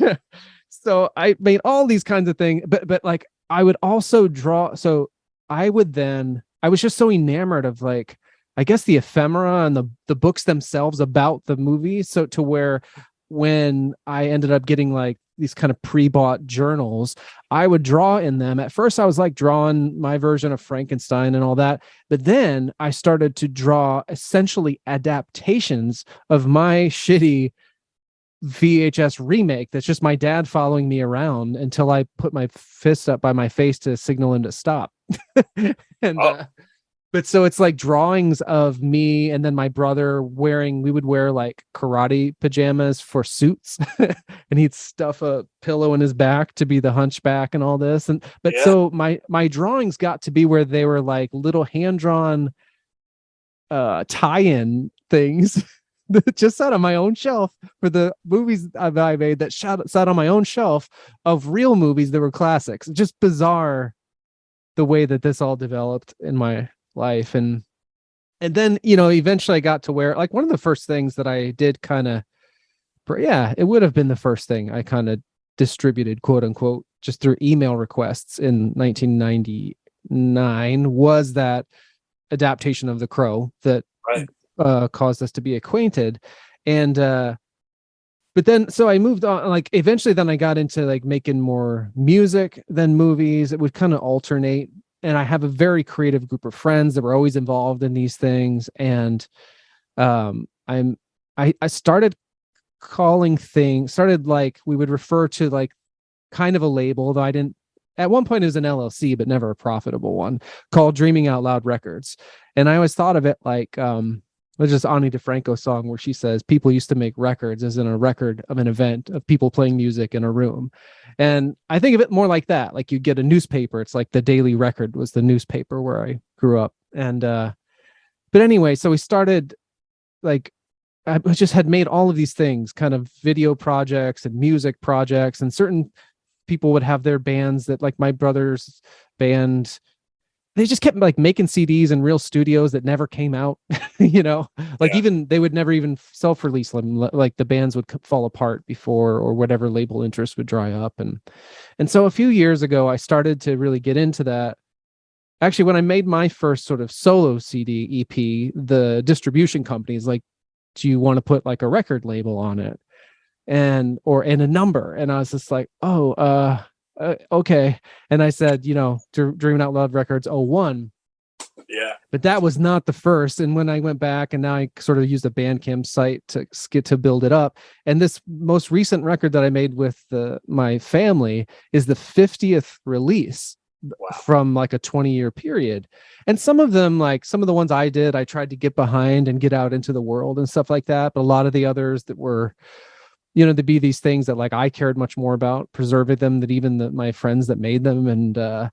so I made all these kinds of things, but like I would also draw. So I was just so enamored of like, I guess the ephemera and the books themselves about the movie. So to where when I ended up getting like these kind of pre-bought journals, I would draw in them. At first I was like drawing my version of Frankenstein and all that. But then I started to draw essentially adaptations of my shitty VHS remake. That's just my dad following me around until I put my fist up by my face to signal him to stop. And, but so it's like drawings of me and then my brother we would wear like karate pajamas for suits and he'd stuff a pillow in his back to be the hunchback and all this. So my drawings got to be where they were like little hand-drawn tie-in things that just sat on my own shelf for the movies I made that sat on my own shelf of real movies that were classics. Just bizarre the way that this all developed in my life. And then, eventually I got to where like one of the first things that I did it would have been the first thing I kind of distributed, quote unquote, just through email requests in 1999 was that adaptation of The Crow that caused us to be acquainted. And but then so I moved on, like eventually then I got into like making more music than movies. It would kind of alternate. And I have a very creative group of friends that were always involved in these things. And I started like we would refer to like kind of a label, though I didn't. At one point it was an LLC, but never a profitable one, called Dreaming Out Loud Records. And I always thought of it like it's just Ani DeFranco song where she says people used to make records as in a record of an event of people playing music in a room. And I think of it more like that. Like you get a newspaper. It's like the Daily Record was the newspaper where I grew up. And but anyway, so we started like I just had made all of these things, kind of video projects and music projects, and certain people would have their bands that, like my brother's band, they just kept like making CDs in real studios that never came out, like even they would never even self-release them. Like the bands would fall apart before, or whatever label interest would dry up. And so a few years ago, I started to really get into that. Actually, when I made my first sort of solo CD EP, the distribution companies like, do you want to put like a record label on it and a number? And I was just like, okay. And I said, Dreaming Out Loud Records 01. Yeah. But that was not the first. And when I went back, and now I sort of used a Bandcamp site to build it up. And this most recent record that I made with my family is the 50th release. Wow. From like a 20-year period. And some of them, like some of the ones I did, I tried to get behind and get out into the world and stuff like that. But a lot of the others that were, to be these things that like I cared much more about preserving them than even my friends that made them. And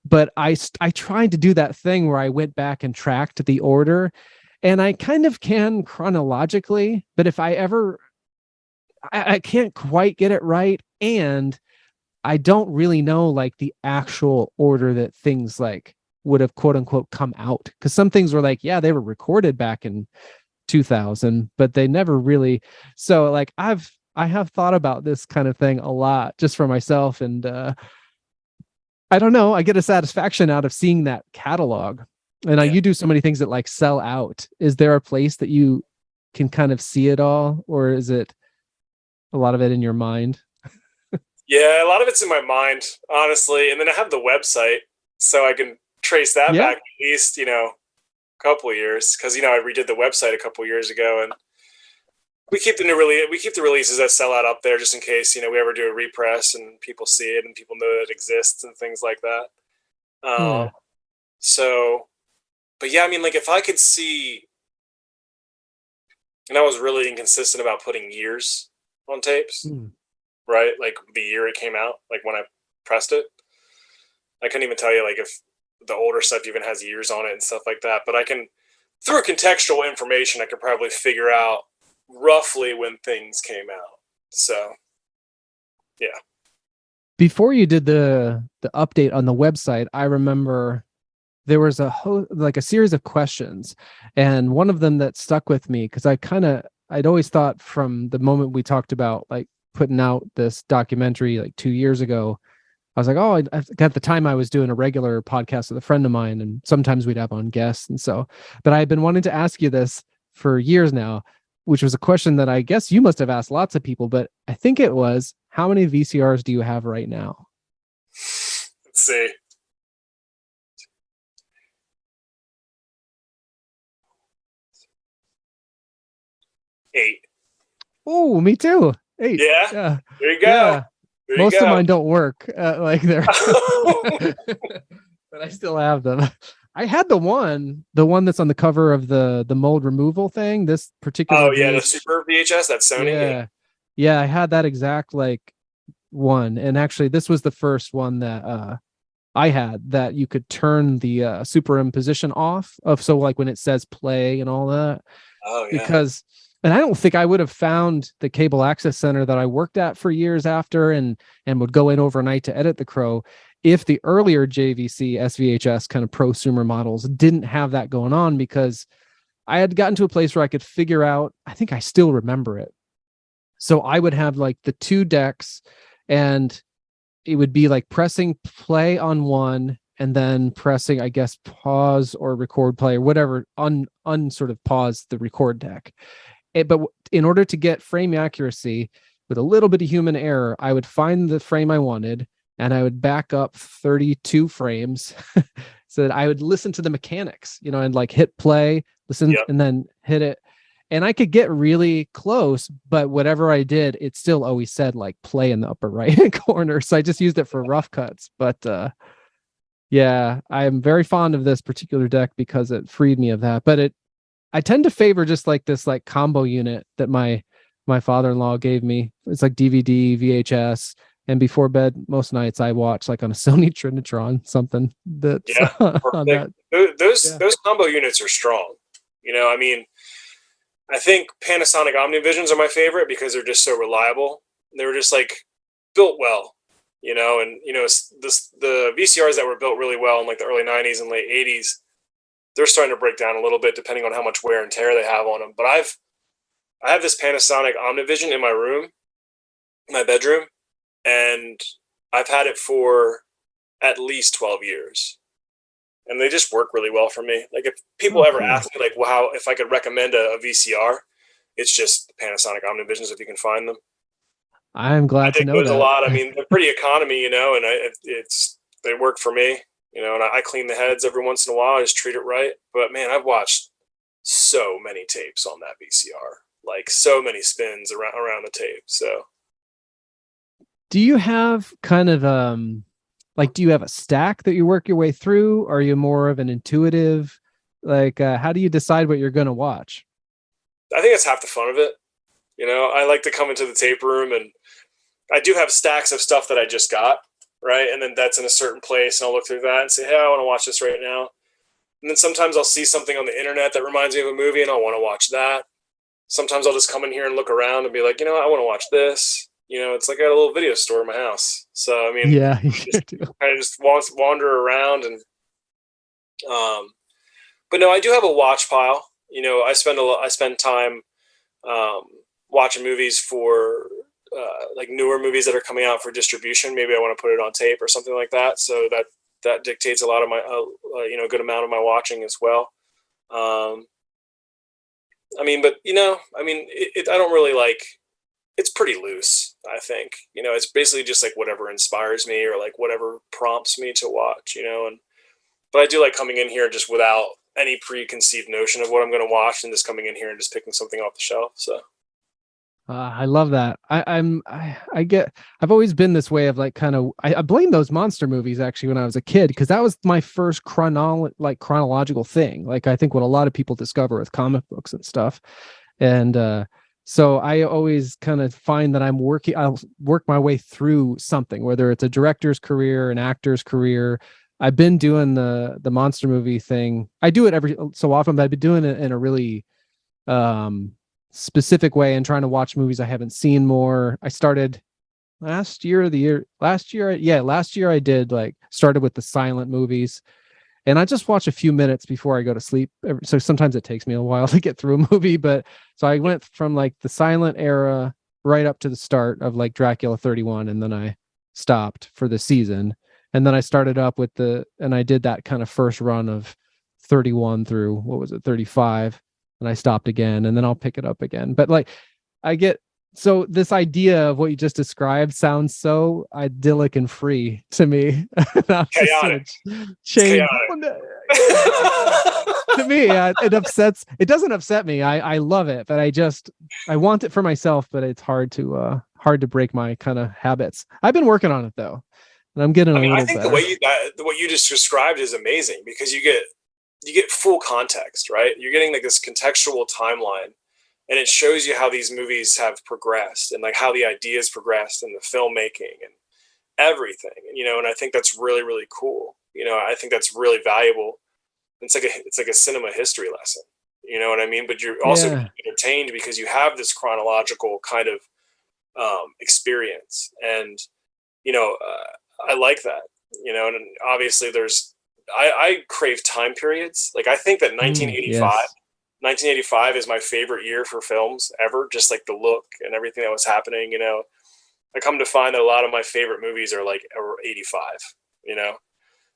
but I tried to do that thing where I went back and tracked the order, and I kind of can chronologically, but if I ever I can't quite get it right, and I don't really know like the actual order that things like would have quote unquote come out, because some things were like, yeah, they were recorded back in 2000, but they never really. So like I have thought about this kind of thing a lot just for myself, and I don't know, I get a satisfaction out of seeing that catalog. And you do so many things that like sell out. Is there a place that you can kind of see it all, or is it a lot of it in your mind? Yeah, a lot of it's in my mind, honestly. And then I have the website, so I can trace that back at least, a couple of years. Because, I redid the website a couple of years ago, and we keep the releases that sell out up there just in case, we ever do a repress and people see it and people know that it exists and things like that. So, but yeah, I mean, like if I could see, and I was really inconsistent about putting years on tapes. Right? Like the year it came out, like when I pressed it. I couldn't even tell you like if the older stuff even has years on it and stuff like that. But I can, through contextual information, I could probably figure out roughly when things came out. So, yeah. Before you did the update on the website, I remember there was a series of questions, and one of them that stuck with me, because I'd always thought from the moment we talked about like putting out this documentary like 2 years ago, I was like, at the time I was doing a regular podcast with a friend of mine, and sometimes we'd have on guests. And so, but I've been wanting to ask you this for years now, which was a question that I guess you must have asked lots of people, but I think it was, how many VCRs do you have right now? Let's see. Eight. Oh, me too. 8. Yeah. There you go. Yeah. There Most you go. of mine don't work like they're, but I still have them. I had the one that's on the cover of the mold removal thing. This particular. Oh yeah, the Super VHS. That's Sony. Yeah. I had that exact like one, and actually, this was the first one that I had that you could turn the superimposition off of. So like when it says play and all that. Oh yeah. Because. And I don't think I would have found the cable access center that I worked at for years after and would go in overnight to edit The Crow if the earlier JVC SVHS kind of prosumer models didn't have that going on, because I had gotten to a place where I could figure out, I think I still remember it. So I would have like the 2 decks, and it would be like pressing play on one and then pressing, I guess, pause or record play or whatever, sort of pause the record deck. But in order to get frame accuracy with a little bit of human error, I would find the frame I wanted, and I would back up 32 frames so that I would listen to the mechanics, and like hit play, listen, and then hit it. And I could get really close, but whatever I did, it still always said like play in the upper right corner. So I just used it for rough cuts. But yeah, I am very fond of this particular deck because it freed me of that. But I tend to favor just like this like combo unit that my father-in-law gave me. It's like DVD, VHS, and before bed most nights I watch like on a Sony Trinitron something that's on that. Those combo units are strong. I mean, I think Panasonic Omnivisions are my favorite because they're just so reliable. They were just like built well, you know, and you know, the VCRs that were built really well in like the early 90s and late 80s, they're starting to break down a little bit depending on how much wear and tear they have on them. But I have this Panasonic Omnivision in my room, my bedroom, and I've had it for at least 12 years. And they just work really well for me. Like if people ever ask me like, well, if I could recommend a VCR, it's just Panasonic Omnivisions if you can find them. I'm glad to know that. A lot. I mean, they're pretty economy, you know, and they work for me, you know, and I clean the heads every once in a while. I just treat it right. But man, I've watched so many tapes on that VCR, like so many spins around the tape. So do you have kind of like, do you have a stack that you work your way through? Are you more of an intuitive, like, how do you decide what you're going to watch? I think that's half the fun of it. You know, I like to come into the tape room and I do have stacks of stuff that I just got, right? And then that's in a certain place and I'll look through that and say, hey, I want to watch this right now. And then sometimes I'll see something on the internet that reminds me of a movie and I'll want to watch that. Sometimes I'll just come in here and look around and be like, you know, I want to watch this. You know, it's like I got a little video store in my house. So, I mean, yeah, I just wander around and, but no, I do have a watch pile. You know, I spend time, watching movies for, like newer movies that are coming out for distribution. Maybe I want to put it on tape or something like that. So that dictates a lot of my, you know, a good amount of my watching as well. I mean, but you know, I mean, I don't really like, it's pretty loose, I think. You know, it's basically just like whatever inspires me or like whatever prompts me to watch, you know, but I do like coming in here just without any preconceived notion of what I'm going to watch and just coming in here and just picking something off the shelf. So. I love that. I've always been this way of like kind of, I blame those monster movies actually when I was a kid, because that was my first chronological thing. Like I think what a lot of people discover with comic books and stuff. And, so I always kind of find that I'll work my way through something, whether it's a director's career, an actor's career. I've been doing the monster movie thing. I do it every so often, but I've been doing it in a really specific way and trying to watch movies I haven't seen more. I started last year I did like started with the silent movies. And I just watch a few minutes before I go to sleep. So sometimes it takes me a while to get through a movie. But so I went from like the silent era right up to the start of like Dracula 31. And then I stopped for the season. And then I started up with and I did that kind of first run of 31 through, 35. And I stopped again. And then I'll pick it up again. But like so this idea of what you just described sounds so idyllic and free to me. Chaotic. To me, it doesn't upset me. I love it, but I want it for myself, but it's hard to break my kind of habits. I've been working on it though. And I'm getting a little better. I think the way you just described is amazing because you get full context, right? You're getting like this contextual timeline. And it shows you how these movies have progressed and like how the ideas progressed and the filmmaking and everything. And, you know, and I think that's really, really cool. You know, I think that's really valuable. It's like a cinema history lesson, you know what I mean? But you're also entertained because you have this chronological kind of experience. And, you know, I like that, you know, and obviously I crave time periods. Like I think that 1985 is my favorite year for films ever. Just like the look and everything that was happening, you know, I come to find that a lot of my favorite movies are like 85, you know,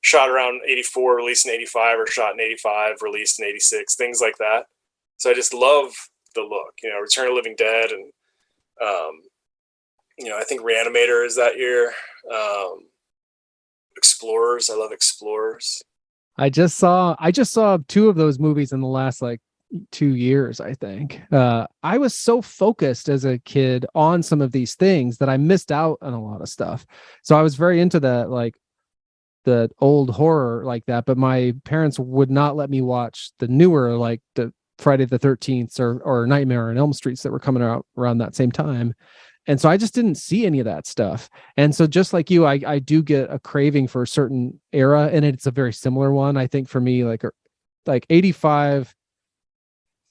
shot around 84, released in 85 or shot in 85, released in 86, things like that. So I just love the look, you know, Return of the Living Dead. And, you know, I think Reanimator is that year. Explorers. I love Explorers. I just saw 2 of those movies in the last like 2 years, I think. I was so focused as a kid on some of these things that I missed out on a lot of stuff. So I was very into that, like the old horror like that, but my parents would not let me watch the newer, like the Friday the 13th or Nightmare on Elm Streets that were coming out around that same time. And so I just didn't see any of that stuff. And so just like you, I do get a craving for a certain era, and it's a very similar one. I think for me, like 85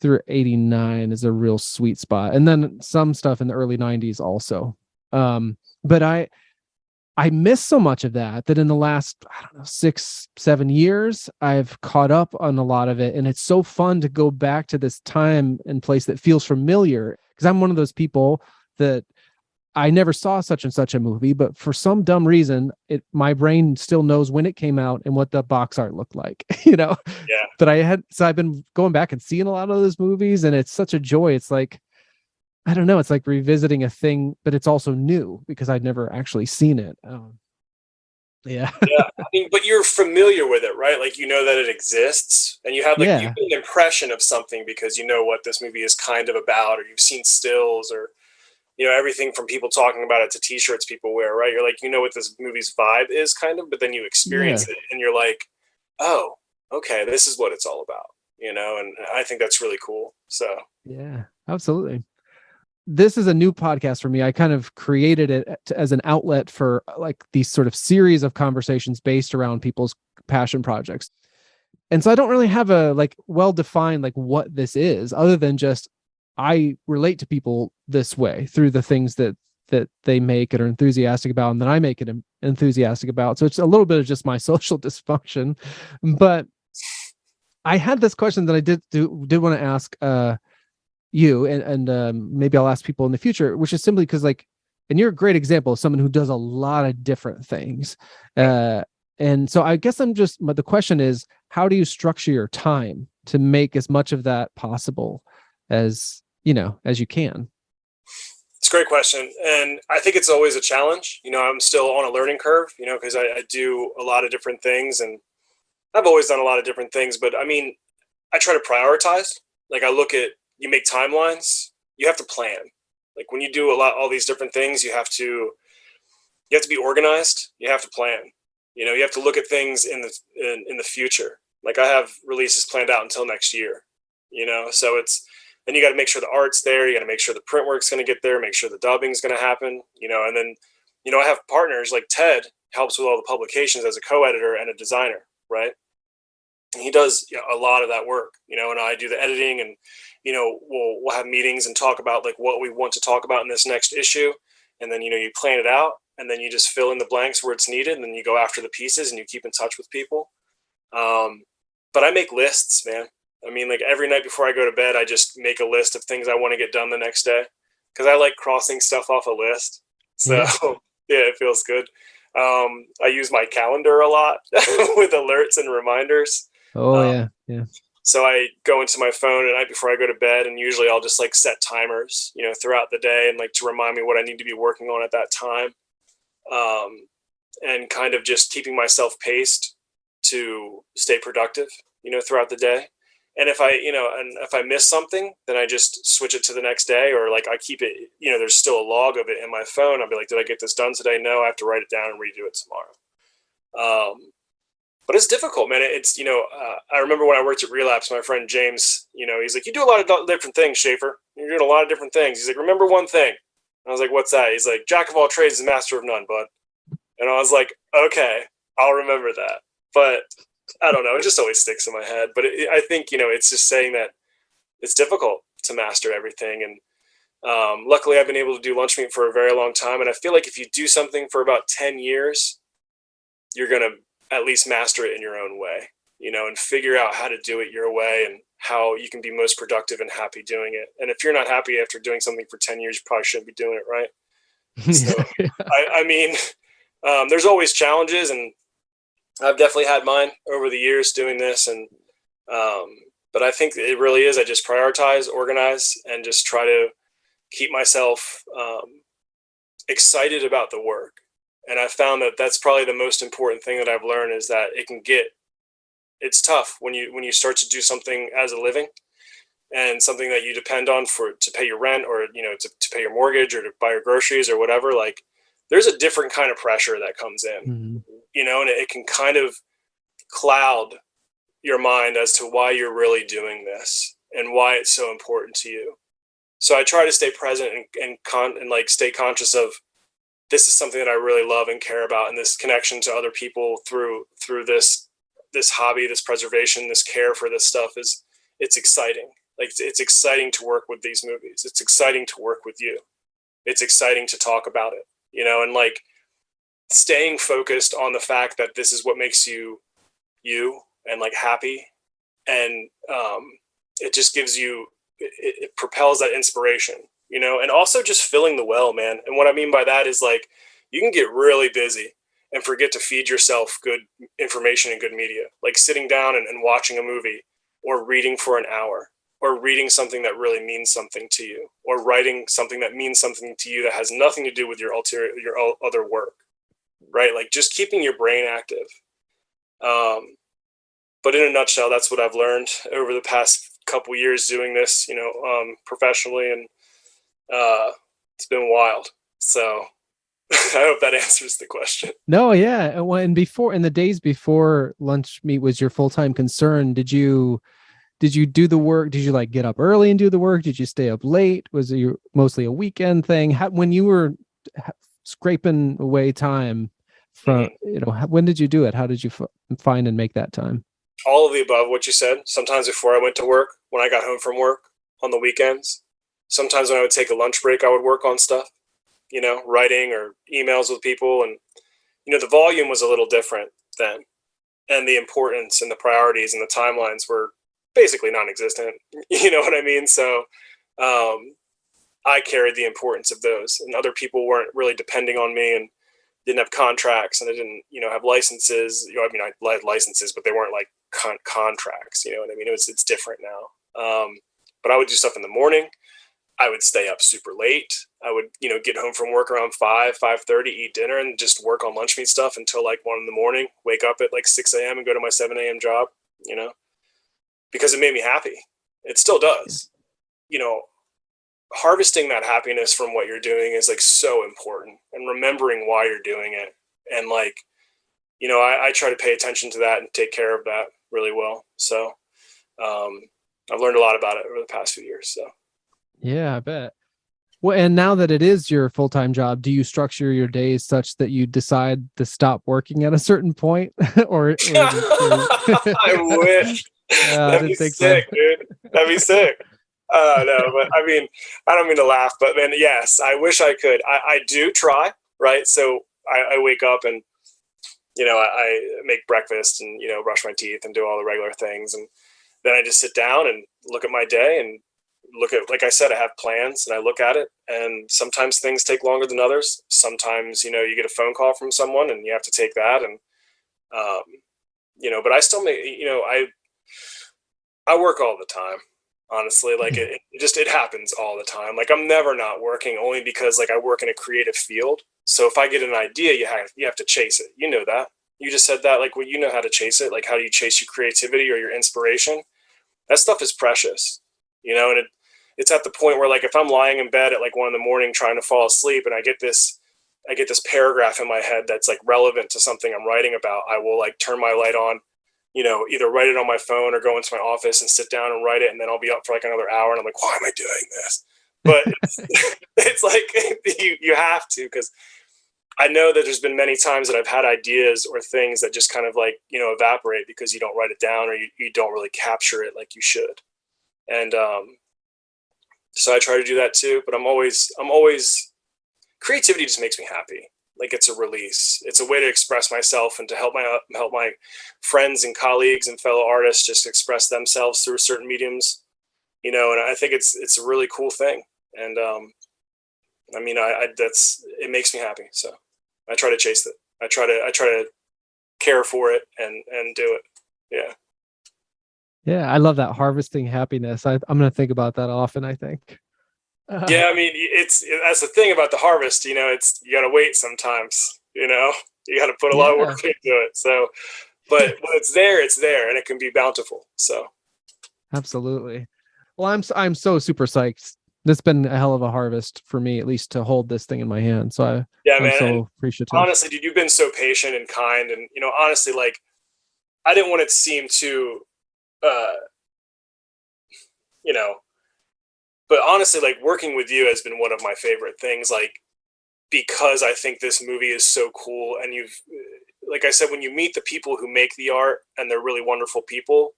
through 89 is a real sweet spot. And then some stuff in the early 90s also. But I missed so much of that in the last, I don't know, 6-7 years, I've caught up on a lot of it. And it's so fun to go back to this time and place that feels familiar. Because I'm one of those people that I never saw such and such a movie, but for some dumb reason, my brain still knows when it came out and what the box art looked like, Yeah. But I've been going back and seeing a lot of those movies, and it's such a joy. It's like, I don't know, it's like revisiting a thing, but it's also new because I'd never actually seen it. Yeah. Yeah. I mean, but you're familiar with it, right? Like, that it exists, and you have you get an impression of something because you know what this movie is kind of about, or you've seen stills, or everything from people talking about it to t-shirts people wear, right? You're like, what this movie's vibe is kind of, but then you experience it and you're like, oh, okay, this is what it's all about, and I think that's really cool. So yeah, absolutely. This is a new podcast for me. I kind of created it as an outlet for like these sort of series of conversations based around people's passion projects. And so I don't really have a well-defined what this is, other than just I relate to people this way through the things that they make and are enthusiastic about, and that I make it enthusiastic about. So it's a little bit of just my social dysfunction. But I had this question that I did want to ask you, and maybe I'll ask people in the future, which is simply because and you're a great example of someone who does a lot of different things. And so I guess but the question is, how do you structure your time to make as much of that possible as you can? It's a great question. And I think it's always a challenge. I'm still on a learning curve, because I do a lot of different things, and I've always done a lot of different things, but I mean, I try to prioritize. I look at, you make timelines, you have to plan. When you do all these different things, you have to be organized. You have to plan, you have to look at things in the future. I have releases planned out until next year, so then you got to make sure the art's there. You got to make sure the print work's going to get there, make sure the dubbing's going to happen, and then, I have partners like Ted helps with all the publications as a co-editor and a designer, right? And he does a lot of that work, and I do the editing, and, we'll have meetings and talk about what we want to talk about in this next issue. And then, you plan it out, and then you just fill in the blanks where it's needed. And then you go after the pieces and you keep in touch with people. But I make lists, man. I mean, every night before I go to bed, I just make a list of things I want to get done the next day, because I like crossing stuff off a list. So yeah, it feels good. I use my calendar a lot with alerts and reminders. Yeah. So I go into my phone at night before I go to bed, and usually I'll just set timers, throughout the day, and to remind me what I need to be working on at that time. And kind of just keeping myself paced to stay productive, throughout the day. And if I miss something, then I just switch it to the next day, or I keep it, there's still a log of it in my phone. I'll be like, did I get this done today? No, I have to write it down and redo it tomorrow. But it's difficult, man. It's, I remember when I worked at Relapse, my friend James, he's like, you do a lot of different things, Schafer. You're doing a lot of different things. He's like, remember one thing. And I was like, what's that? He's like, jack of all trades is master of none, bud. And I was like, okay, I'll remember that. But I don't know. It just always sticks in my head. But I think, it's just saying that it's difficult to master everything. And luckily, I've been able to do Lunchmeat for a very long time. And I feel like if you do something for about 10 years, you're going to at least master it in your own way, and figure out how to do it your way and how you can be most productive and happy doing it. And if you're not happy after doing something for 10 years, you probably shouldn't be doing it, right? So, I mean, there's always challenges, and I've definitely had mine over the years doing this. And, but I think it really is, I just prioritize, organize, and just try to keep myself excited about the work. And I found that that's probably the most important thing that I've learned, is that it's tough when you start to do something as a living, and something that you depend on to pay your rent, or, to pay your mortgage, or to buy your groceries or whatever. There's a different kind of pressure that comes in, and it can kind of cloud your mind as to why you're really doing this and why it's so important to you. So I try to stay present and stay conscious of, this is something that I really love and care about, and this connection to other people through this hobby, this preservation, this care for this stuff it's exciting, Like it's exciting to work with these movies. It's exciting to work with you. It's exciting to talk about it, and like staying focused on the fact that this is what makes you and like happy. And it just gives you, it propels that inspiration, and also just filling the well, man. And what I mean by that is like, you can get really busy and forget to feed yourself good information and good media, like sitting down and watching a movie, or reading for an hour, or reading something that really means something to you, or writing something that means something to you that has nothing to do with your other work, right? Like just keeping your brain active. But in a nutshell, that's what I've learned over the past couple years doing this, professionally, and it's been wild. So I hope that answers the question. No, yeah. And in the days before Lunchmeat was your full-time concern, did you do the work? Did you like get up early and do the work? Did you stay up late? Was it mostly a weekend thing? When you were scraping away time from, when did you do it? How did you find and make that time? All of the above, what you said. Sometimes before I went to work, when I got home from work on the weekends, sometimes when I would take a lunch break, I would work on stuff, writing or emails with people. And, the volume was a little different then. And the importance and the priorities and the timelines were basically non-existent. You know what I mean? So I carried the importance of those, and other people weren't really depending on me and didn't have contracts, and I didn't, have licenses. I had licenses, but they weren't like contracts. You know what I mean? It's different now. But I would do stuff in the morning. I would stay up super late. I would, get home from work around 5:30, eat dinner, and just work on Lunchmeat stuff until like 1 a.m. Wake up at like 6 a.m. and go to my 7 a.m. job. Because it made me happy. It still does. Harvesting that happiness from what you're doing is like so important, and remembering why you're doing it. And like, I try to pay attention to that and take care of that really well. So I've learned a lot about it over the past few years. So yeah, I bet. Well, and now that it is your full-time job, do you structure your days such that you decide to stop working at a certain point? or I wish. That'd be sick, dude. That'd be sick. No, but I mean, I don't mean to laugh, but man, yes, I wish I could. I do try, right? So I wake up and, I make breakfast and, brush my teeth and do all the regular things. And then I just sit down and look at my day and like I said, I have plans and I look at it, and sometimes things take longer than others. Sometimes, you get a phone call from someone and you have to take that. And, but I still make, I work all the time. Honestly, like it happens all the time. Like I'm never not working, only because like I work in a creative field. So if I get an idea, you have to chase it. You know that. You just said that, like, well, you know how to chase it. Like, how do you chase your creativity or your inspiration? That stuff is precious, and it's at the point where like, if I'm lying in bed at like 1 a.m. trying to fall asleep and I get this paragraph in my head that's like relevant to something I'm writing about, I will like turn my light on, either write it on my phone or go into my office and sit down and write it. And then I'll be up for like another hour and I'm like, why am I doing this? But it's like, you have to, because I know that there's been many times that I've had ideas or things that just kind of like, evaporate because you don't write it down, or you don't really capture it like you should. And so I try to do that too, but I'm always creativity just makes me happy. Like it's a release. It's a way to express myself and to help my friends and colleagues and fellow artists just express themselves through certain mediums, and I think it's a really cool thing. And I mean, it makes me happy. So I try to chase it. I try to care for it and do it. Yeah. Yeah, I love that, harvesting happiness. I'm going to think about that often, I think. Yeah, I mean, that's the thing about the harvest, you got to wait sometimes, you got to put a lot of work into it. So, but when it's there, and it can be bountiful. So absolutely. Well, I'm so super psyched. This has been a hell of a harvest for me, at least to hold this thing in my hand. So I'm so appreciative. Honestly, dude, you've been so patient and kind. And, honestly, like, I didn't want it to seem too, but honestly, like, working with you has been one of my favorite things, like, because I think this movie is so cool. And like I said, when you meet the people who make the art, and they're really wonderful people,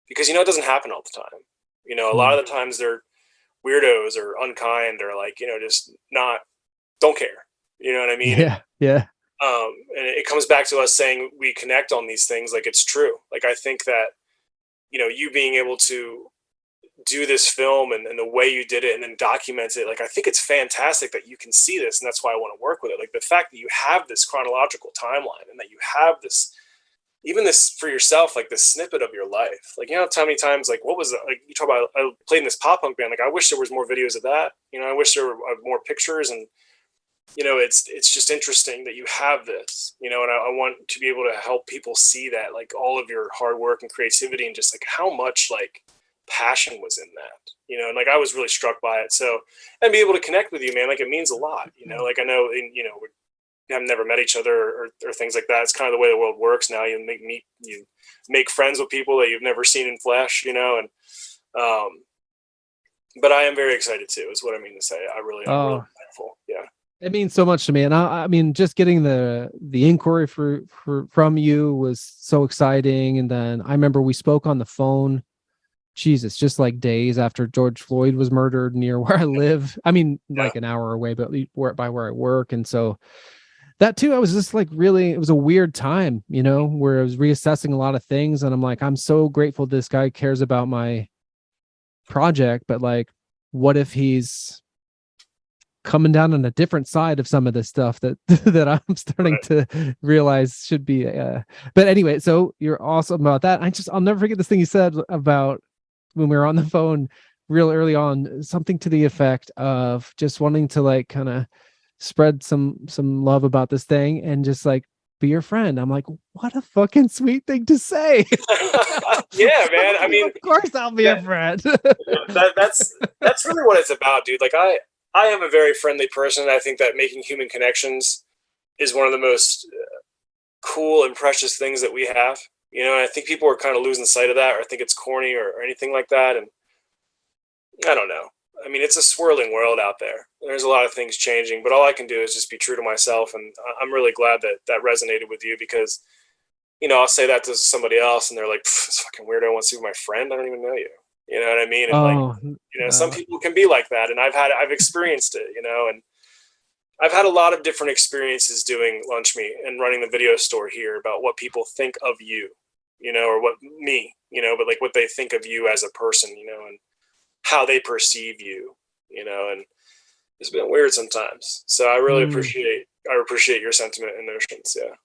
because, it doesn't happen all the time. A lot of the times they're weirdos or unkind or like, just don't care. You know what I mean? Yeah. And it comes back to us saying we connect on these things. Like, it's true. Like, I think that, you being able to do this film and the way you did it and then document it, like, I think it's fantastic that you can see this, and that's why I want to work with it. Like, the fact that you have this chronological timeline and that you have this, even this for yourself, like this snippet of your life. Like, how many times, like, what was it? Like, you talk about, I played in this pop punk band. Like, I wish there was more videos of that. I wish there were more pictures, and it's just interesting that you have this, and I want to be able to help people see that, like, all of your hard work and creativity and just like how much like passion was in that, and like I was really struck by it. So, and be able to connect with you, man, like it means a lot, like I know, we have never met each other or things like that. It's kind of the way the world works now. You make friends with people that you've never seen in flesh, and but I am very excited too, is what I mean to say. I'm really thankful. Yeah. It means so much to me, and I mean, just getting the inquiry from you was so exciting. And then I remember we spoke on the phone. Jesus, just like days after George Floyd was murdered near where I live. I mean, like an hour away, but by where I work, and so that too, I was just like, really, it was a weird time, where I was reassessing a lot of things, and I'm like, I'm so grateful this guy cares about my project, but like, what if he's coming down on a different side of some of this stuff that I'm starting to realize should be but anyway, so you're awesome about that. I'll never forget this thing you said about when we were on the phone real early on, something to the effect of just wanting to like kind of spread some love about this thing and just like be your friend. I'm like, what a fucking sweet thing to say. Yeah, man. I mean, of course I'll be your friend. that's really what it's about, dude. Like I am a very friendly person. I think that making human connections is one of the most cool and precious things that we have. And I think people are kind of losing sight of that, or think it's corny or anything like that. And I don't know. I mean, it's a swirling world out there. There's a lot of things changing, but all I can do is just be true to myself. And I'm really glad that resonated with you, because, I'll say that to somebody else and they're like, this fucking weirdo wants to be my friend. I don't even know you. You know what I mean? And some people can be like that. And I've experienced it, and I've had a lot of different experiences doing Lunchmeat and running the video store here about what people think of you, or what me, but like what they think of you as a person, and how they perceive you, and it's been weird sometimes. So I really appreciate your sentiment and notions. Yeah.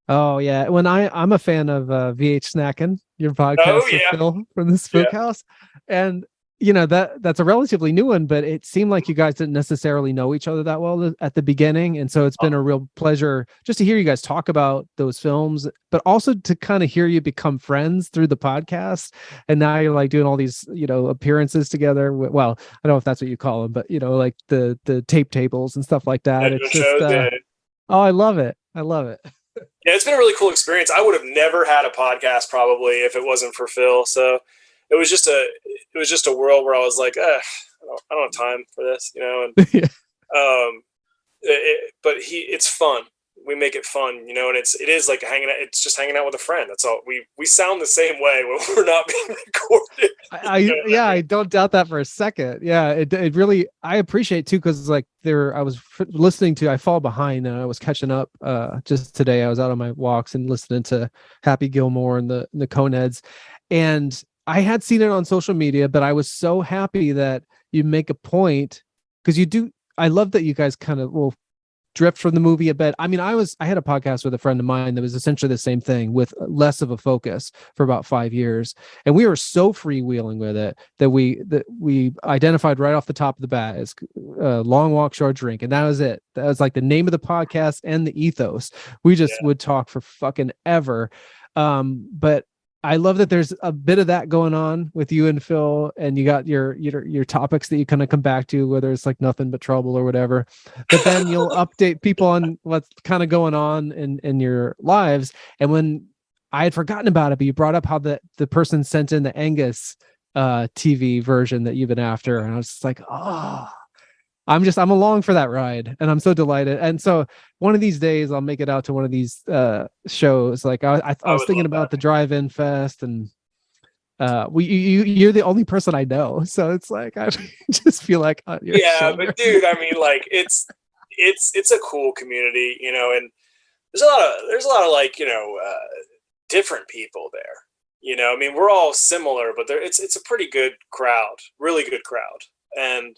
Oh yeah. When I'm a fan of VHSnackin', your podcast with Phil from the Spook House. And that's a relatively new one, but it seemed like you guys didn't necessarily know each other that well at the beginning. And so it's been a real pleasure just to hear you guys talk about those films, but also to kind of hear you become friends through the podcast. And now you're like doing all these, appearances together. Well, I don't know if that's what you call them, but like the tape tables and stuff like that. It's just, oh, I love it. I love it. Yeah, it's been a really cool experience. I would have never had a podcast probably if it wasn't for Phil. So it was just a world where I was like, I don't have time for this, and but it's fun. We make it fun, and it is like it's just hanging out with a friend. That's all. We sound the same way when we're not being recorded. I don't doubt that for a second. Yeah, it really, I appreciate too, because like I was listening to, I fall behind and I was catching up just today. I was out on my walks and listening to Happy Gilmore and the Coneheads, and I had seen it on social media, but I was so happy that you make a point, because you do. I love that you guys kind of drift from the movie a bit. I mean, I had a podcast with a friend of mine that was essentially the same thing with less of a focus for about 5 years. And we were so freewheeling with it that we identified right off the top of the bat as long walk, short drink. And that was it. That was like the name of the podcast and the ethos. We just would talk for fucking ever. But I love that there's a bit of that going on with you and Phil, and you got your topics that you kind of come back to, whether it's like nothing but trouble or whatever. But then you'll update people on what's kind of going on in your lives. And when I had forgotten about it, but you brought up how the person sent in the Angus TV version that you've been after, and I was just like, oh. I'm along for that ride, and I'm so delighted. And so one of these days I'll make it out to one of these shows. Like I was thinking about the Drive-In Fest, and you're the only person I know, so it's like I just feel like yeah, but dude, I mean, like it's a cool community, you know, and there's a lot of like, you know, different people there. You know, I mean, we're all similar, but it's a pretty good crowd, really good crowd. And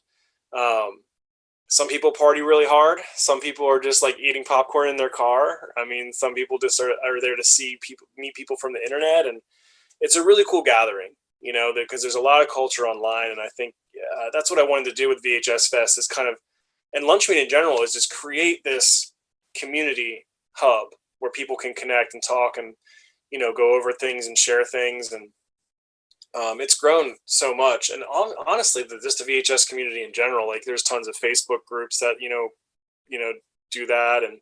some people party really hard. Some people are just like eating popcorn in their car. I mean, some people just are there to meet people from the internet, and it's a really cool gathering, you know, because there's a lot of culture online. And I think that's what I wanted to do with VHS Fest is kind of, and Lunchmeat in general, is just create this community hub where people can connect and talk and, you know, go over things and share things. And it's grown so much. And honestly, just the VHS community in general, like there's tons of Facebook groups that, you know, do that. And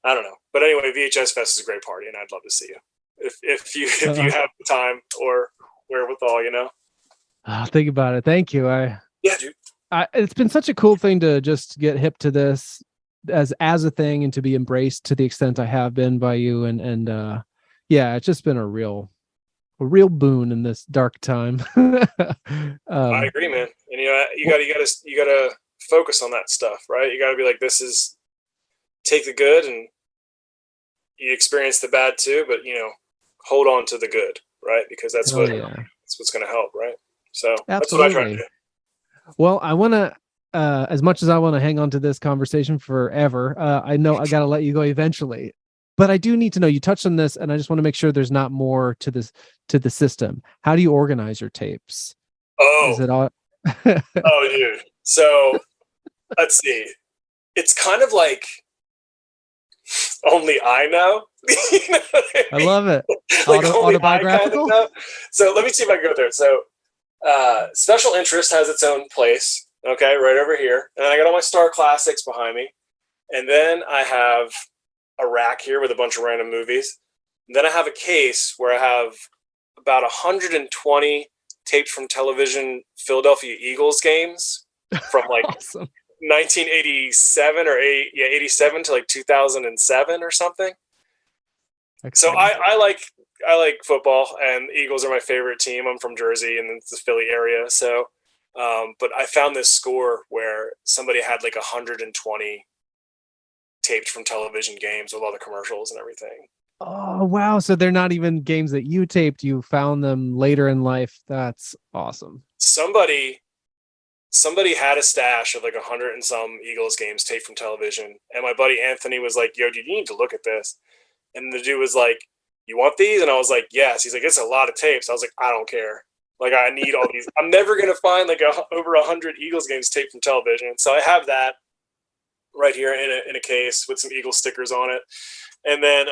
I don't know. But anyway, VHS Fest is a great party, and I'd love to see you if you have the time or wherewithal, you know. Think about it. Thank you. Yeah, dude. It's been such a cool thing to just get hip to this as a thing and to be embraced to the extent I have been by you. And yeah, it's just been a real boon in this dark time. I agree, man. And you know, you gotta focus on that stuff, right? You gotta be like, take the good, and you experience the bad too, but you know, hold on to the good, right? Because that's what's gonna help, right? So That's what I try to do. Well, I want to, as much as I want to hang on to this conversation forever, I know I got to let you go eventually, but I do need to know, you touched on this, and I just want to make sure there's not more to the system. How do you organize your tapes? Oh, is it all? Oh, dude. So let's see. It's kind of like only I know. You know what I mean? I love it. Like Autobiographical. Kind of so let me see if I can go there. So Special Interest has its own place. Okay, right over here. And then I got all my Star Classics behind me. And then I have a rack here with a bunch of random movies. And then I have a case where I have about 120 taped from television Philadelphia Eagles games from like awesome. 1987 or 87 to like 2007 or something. So I like football, and Eagles are my favorite team. I'm from Jersey, and it's the Philly area. So, but I found this score where somebody had like 120 taped from television games with all the commercials and everything. Oh, wow. So they're not even games that you taped. You found them later in life. That's awesome. Somebody had a stash of like 100 and some Eagles games taped from television. And my buddy Anthony was like, yo, dude, you need to look at this. And the dude was like, you want these? And I was like, yes. He's like, it's a lot of tapes. I was like, I don't care. Like, I need all these. I'm never going to find like over 100 Eagles games taped from television. So I have that right here in a case with some Eagles stickers on it. And then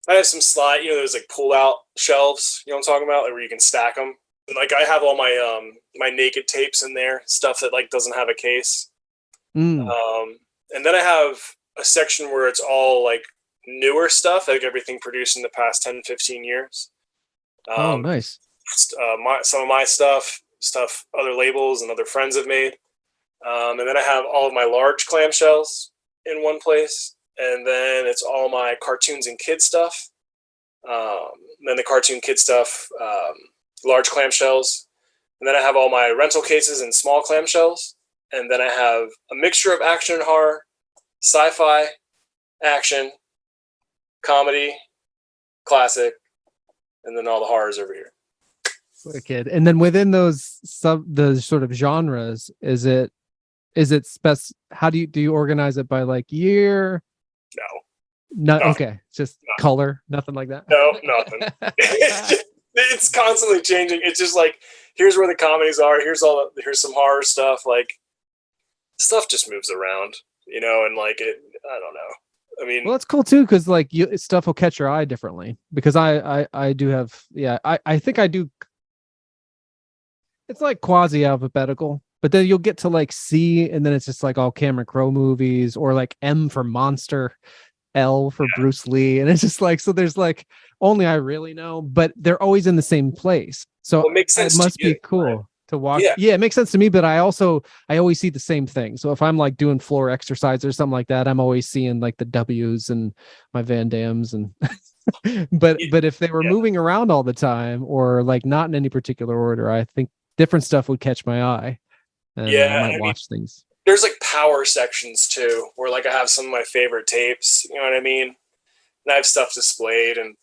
I have some slide, you know, there's like pull out shelves, you know what I'm talking about? Like where you can stack them. And like I have all my my naked tapes in there, stuff that like doesn't have a case. And then I have a section where it's all like newer stuff, like everything produced in the past 10, 15 years. Oh, nice. Some of my stuff other labels and other friends have made. And then I have all of my large clamshells in one place. And then it's all my cartoons and kid stuff. Then the cartoon kid stuff, large clamshells. And then I have all my rental cases and small clamshells. And then I have a mixture of action and horror, sci-fi, action, comedy, classic, and then all the horrors over here. Wicked. And then within those the sort of genres, is it how do you organize it by like year? No. Okay. Just color, nothing like that. No, nothing. It's constantly changing. It's just like, here's where the comedies are. Here's some horror stuff. Like stuff just moves around, you know, and like I don't know. I mean, well, that's cool too, because like stuff will catch your eye differently. Because I do have, I think I do. It's like quasi alphabetical, but then you'll get to like C, and then it's just like all Cameron Crowe movies, or like M for Monster, L for Bruce Lee, and it's just like, so there's like only I really know, but they're always in the same place. So it makes sense. It must be cool. Right? to walk. Yeah. Yeah, it makes sense to me, but I always see the same thing. So if I'm like doing floor exercise or something like that, I'm always seeing like the W's and my Van Dams and but if they were moving around all the time or like not in any particular order, I think different stuff would catch my eye. And I might watch things. There's like power sections too, where like I have some of my favorite tapes, you know what I mean? And I have stuff displayed, and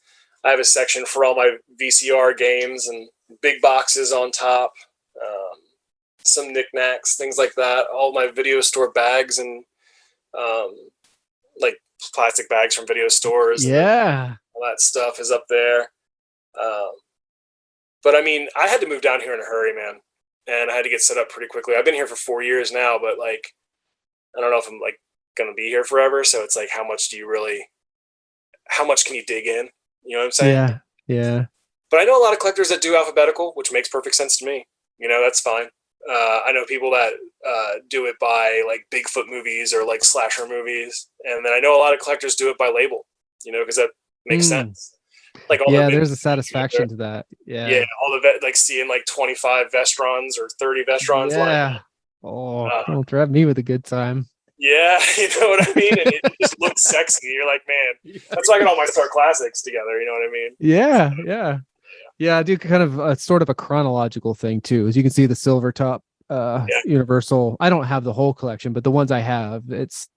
I have a section for all my VCR games and big boxes on top, some knickknacks, things like that. All my video store bags and like plastic bags from video stores. Yeah. All that stuff is up there. But I mean, I had to move down here in a hurry, man. And I had to get set up pretty quickly. I've been here for 4 years now, but like, I don't know if I'm like going to be here forever. So it's like, how much can you dig in? You know what I'm saying? Yeah. Yeah. But I know a lot of collectors that do alphabetical, which makes perfect sense to me. You know, that's fine. I know people that do it by like Bigfoot movies or like slasher movies. And then I know a lot of collectors do it by label, you know, because that makes sense. Like all there's a satisfaction to that. Yeah, all the like seeing like 25 Vestrons or 30 Vestrons. Yeah. Don't grab me with a good time. Yeah, you know what I mean? And it just looks sexy. You're like, man, that's why I got all my Star Classics together. You know what I mean? Yeah. I do kind of sort of a chronological thing too. As you can see, the silver top Universal. I don't have the whole collection, but the ones I have, it's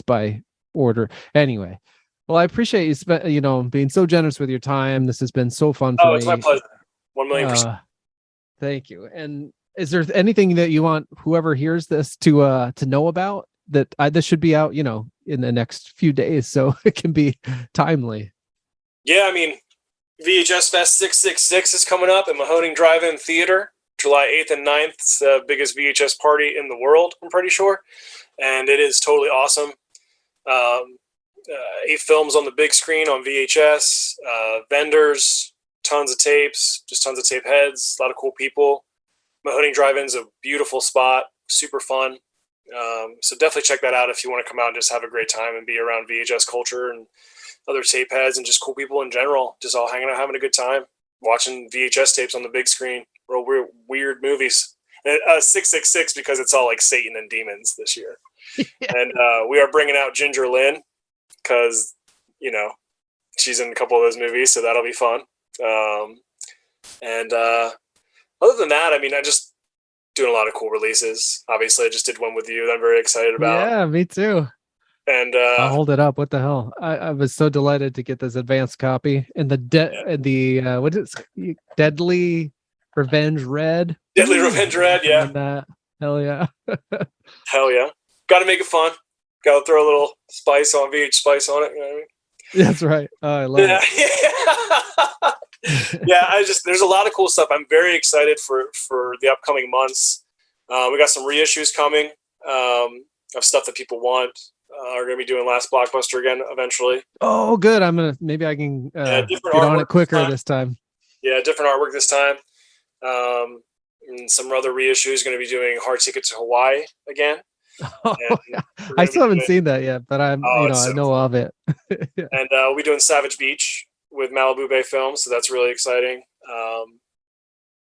by order. Anyway. Well, I appreciate you being so generous with your time. This has been so fun for me. Oh, it's my pleasure. 1,000,000%. Thank you. And is there anything that you want whoever hears this to know about that this should be out, in the next few days so it can be timely? Yeah, I mean, VHS Fest 666 is coming up at Mahoning Drive-In Theater, July 8th and 9th. It's the biggest VHS party in the world, I'm pretty sure. And it is totally awesome. 8 films on the big screen on VHS, vendors, tons of tapes, just tons of tape heads, a lot of cool people. Mahoning Drive-In's a beautiful spot, super fun. So definitely check that out if you want to come out and just have a great time and be around VHS culture and other tape heads and just cool people in general, just all hanging out, having a good time, watching VHS tapes on the big screen, real weird movies. And 666 because it's all like Satan and demons this year. And we are bringing out Ginger Lynn, because she's in a couple of those movies, so that'll be fun. And other than that, I mean, I just doing a lot of cool releases. Obviously, I just did one with you that I'm very excited about. Yeah, me too. And I'll hold it up. What the hell? I was so delighted to get this advanced copy and what is it? Deadly Revenge Red. Deadly Revenge Red, yeah. Hell yeah. Hell yeah. Got to make it fun. Got to throw a little spice on VH spice on it. You know what I mean? That's right. Oh, I love it. Yeah, there's a lot of cool stuff. I'm very excited for the upcoming months. We got some reissues coming of stuff that people want. Are going to be doing Last Blockbuster again eventually. Oh, good. Maybe I can get on it quicker this time. Yeah, different artwork this time. And some other reissues going to be doing Hard Ticket to Hawaii again. Oh, I still haven't seen that yet, but I know of it. And we'll be doing Savage Beach with Malibu Bay Films, so that's really exciting.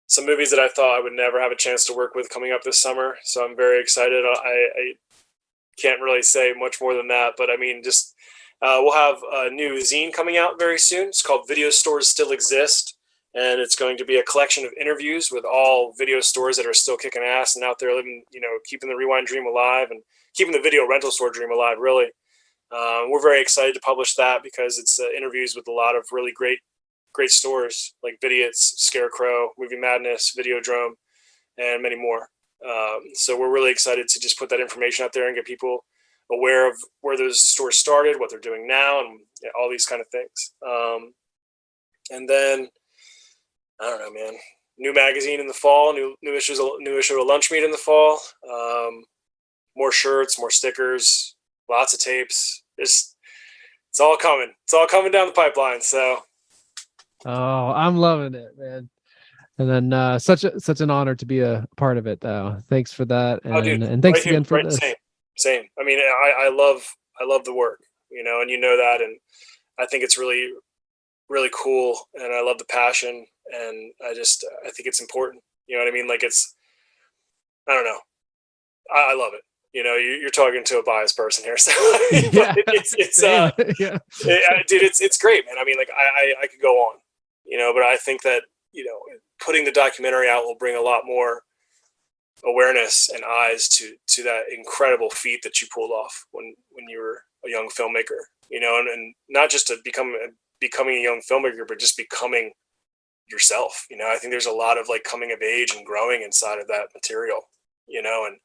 Some movies that I thought I would never have a chance to work with coming up this summer, so I'm very excited. I can't really say much more than that, but I mean, just we'll have a new zine coming out very soon. It's called Video Stores Still Exist. And it's going to be a collection of interviews with all video stores that are still kicking ass and out there living, keeping the rewind dream alive and keeping the video rental store dream alive, really. We're very excited to publish that because it's interviews with a lot of really great stores like Vidiots, Scarecrow, Movie Madness, Videodrome, and many more. So we're really excited to just put that information out there and get people aware of where those stores started, what they're doing now, and all these kind of things. And then, I don't know, man. New magazine in the fall. New issue of Lunchmeat in the fall. More shirts, more stickers, lots of tapes. It's all coming. It's all coming down the pipeline. So. Oh, I'm loving it, man. And then such an honor to be a part of it, though. Thanks for that, and thanks again for this. Same. I mean, I love the work, and that, and I think it's really, really cool, and I love the passion. And I think it's important. You know what I mean? Like it's I don't know. I love it. You know, you're talking to a biased person here, so Yeah. dude, it's great, man. I mean, like I could go on, you know, but I think that, you know, putting the documentary out will bring a lot more awareness and eyes to that incredible feat that you pulled off when you were a young filmmaker, you know, and not just to becoming a young filmmaker, but just becoming yourself. You know, I think there's a lot of like coming of age and growing inside of that material, you know, and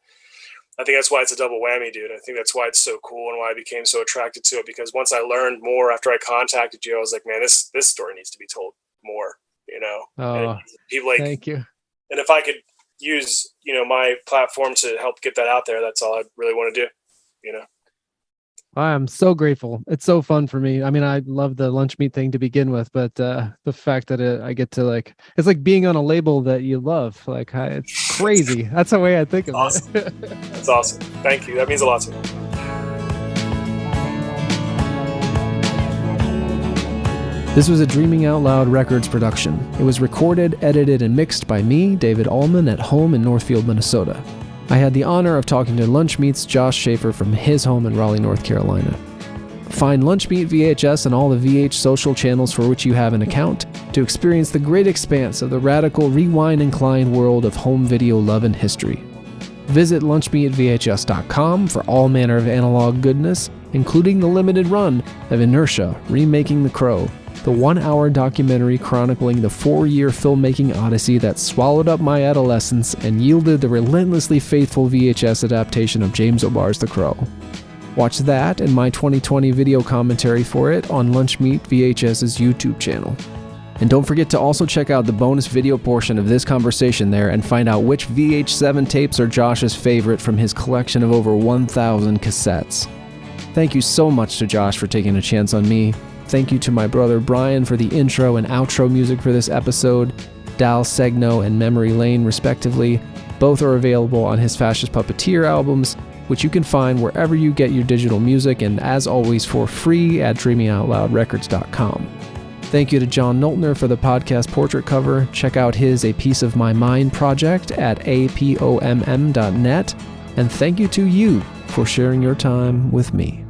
I think that's why it's a double whammy, dude. I think that's why it's so cool and why I became so attracted to it, because once I learned more after I contacted you, I was like, man, this story needs to be told more, you know. Oh, people like, thank you. And if I could use, you know, my platform to help get that out there, that's all I really want to do, you know. I'm so grateful. It's so fun for me. I mean, I love the Lunchmeat thing to begin with, but the fact that I get to like, it's like being on a label that you love. Like, it's crazy. That's the way I think of it. That's awesome. Thank you. That means a lot to me. This was a Dreaming Out Loud Records production. It was recorded, edited, and mixed by me, David Allman, at home in Northfield, Minnesota. I had the honor of talking to Lunchmeat's Josh Schafer from his home in Raleigh, North Carolina. Find Lunchmeat VHS on all the VH social channels for which you have an account to experience the great expanse of the radical rewind-inclined world of home video love and history. Visit lunchmeatvhs.com for all manner of analog goodness, including the limited run of INERTIA, Remaking the Crow, the 1-hour documentary chronicling the 4-year filmmaking odyssey that swallowed up my adolescence and yielded the relentlessly faithful VHS adaptation of James O'Barr's The Crow. Watch that and my 2020 video commentary for it on Lunchmeat VHS's YouTube channel. And don't forget to also check out the bonus video portion of this conversation there and find out which VH7 tapes are Josh's favorite from his collection of over 1,000 cassettes. Thank you so much to Josh for taking a chance on me. Thank you to my brother Brian for the intro and outro music for this episode, Dal Segno and Memory Lane respectively. Both are available on his Fascist Puppeteer albums, which you can find wherever you get your digital music, and as always for free at dreamingoutloudrecords.com. Thank you to John Noltner for the podcast portrait cover. Check out his A Piece of My Mind project at apomm.net. And thank you to you for sharing your time with me.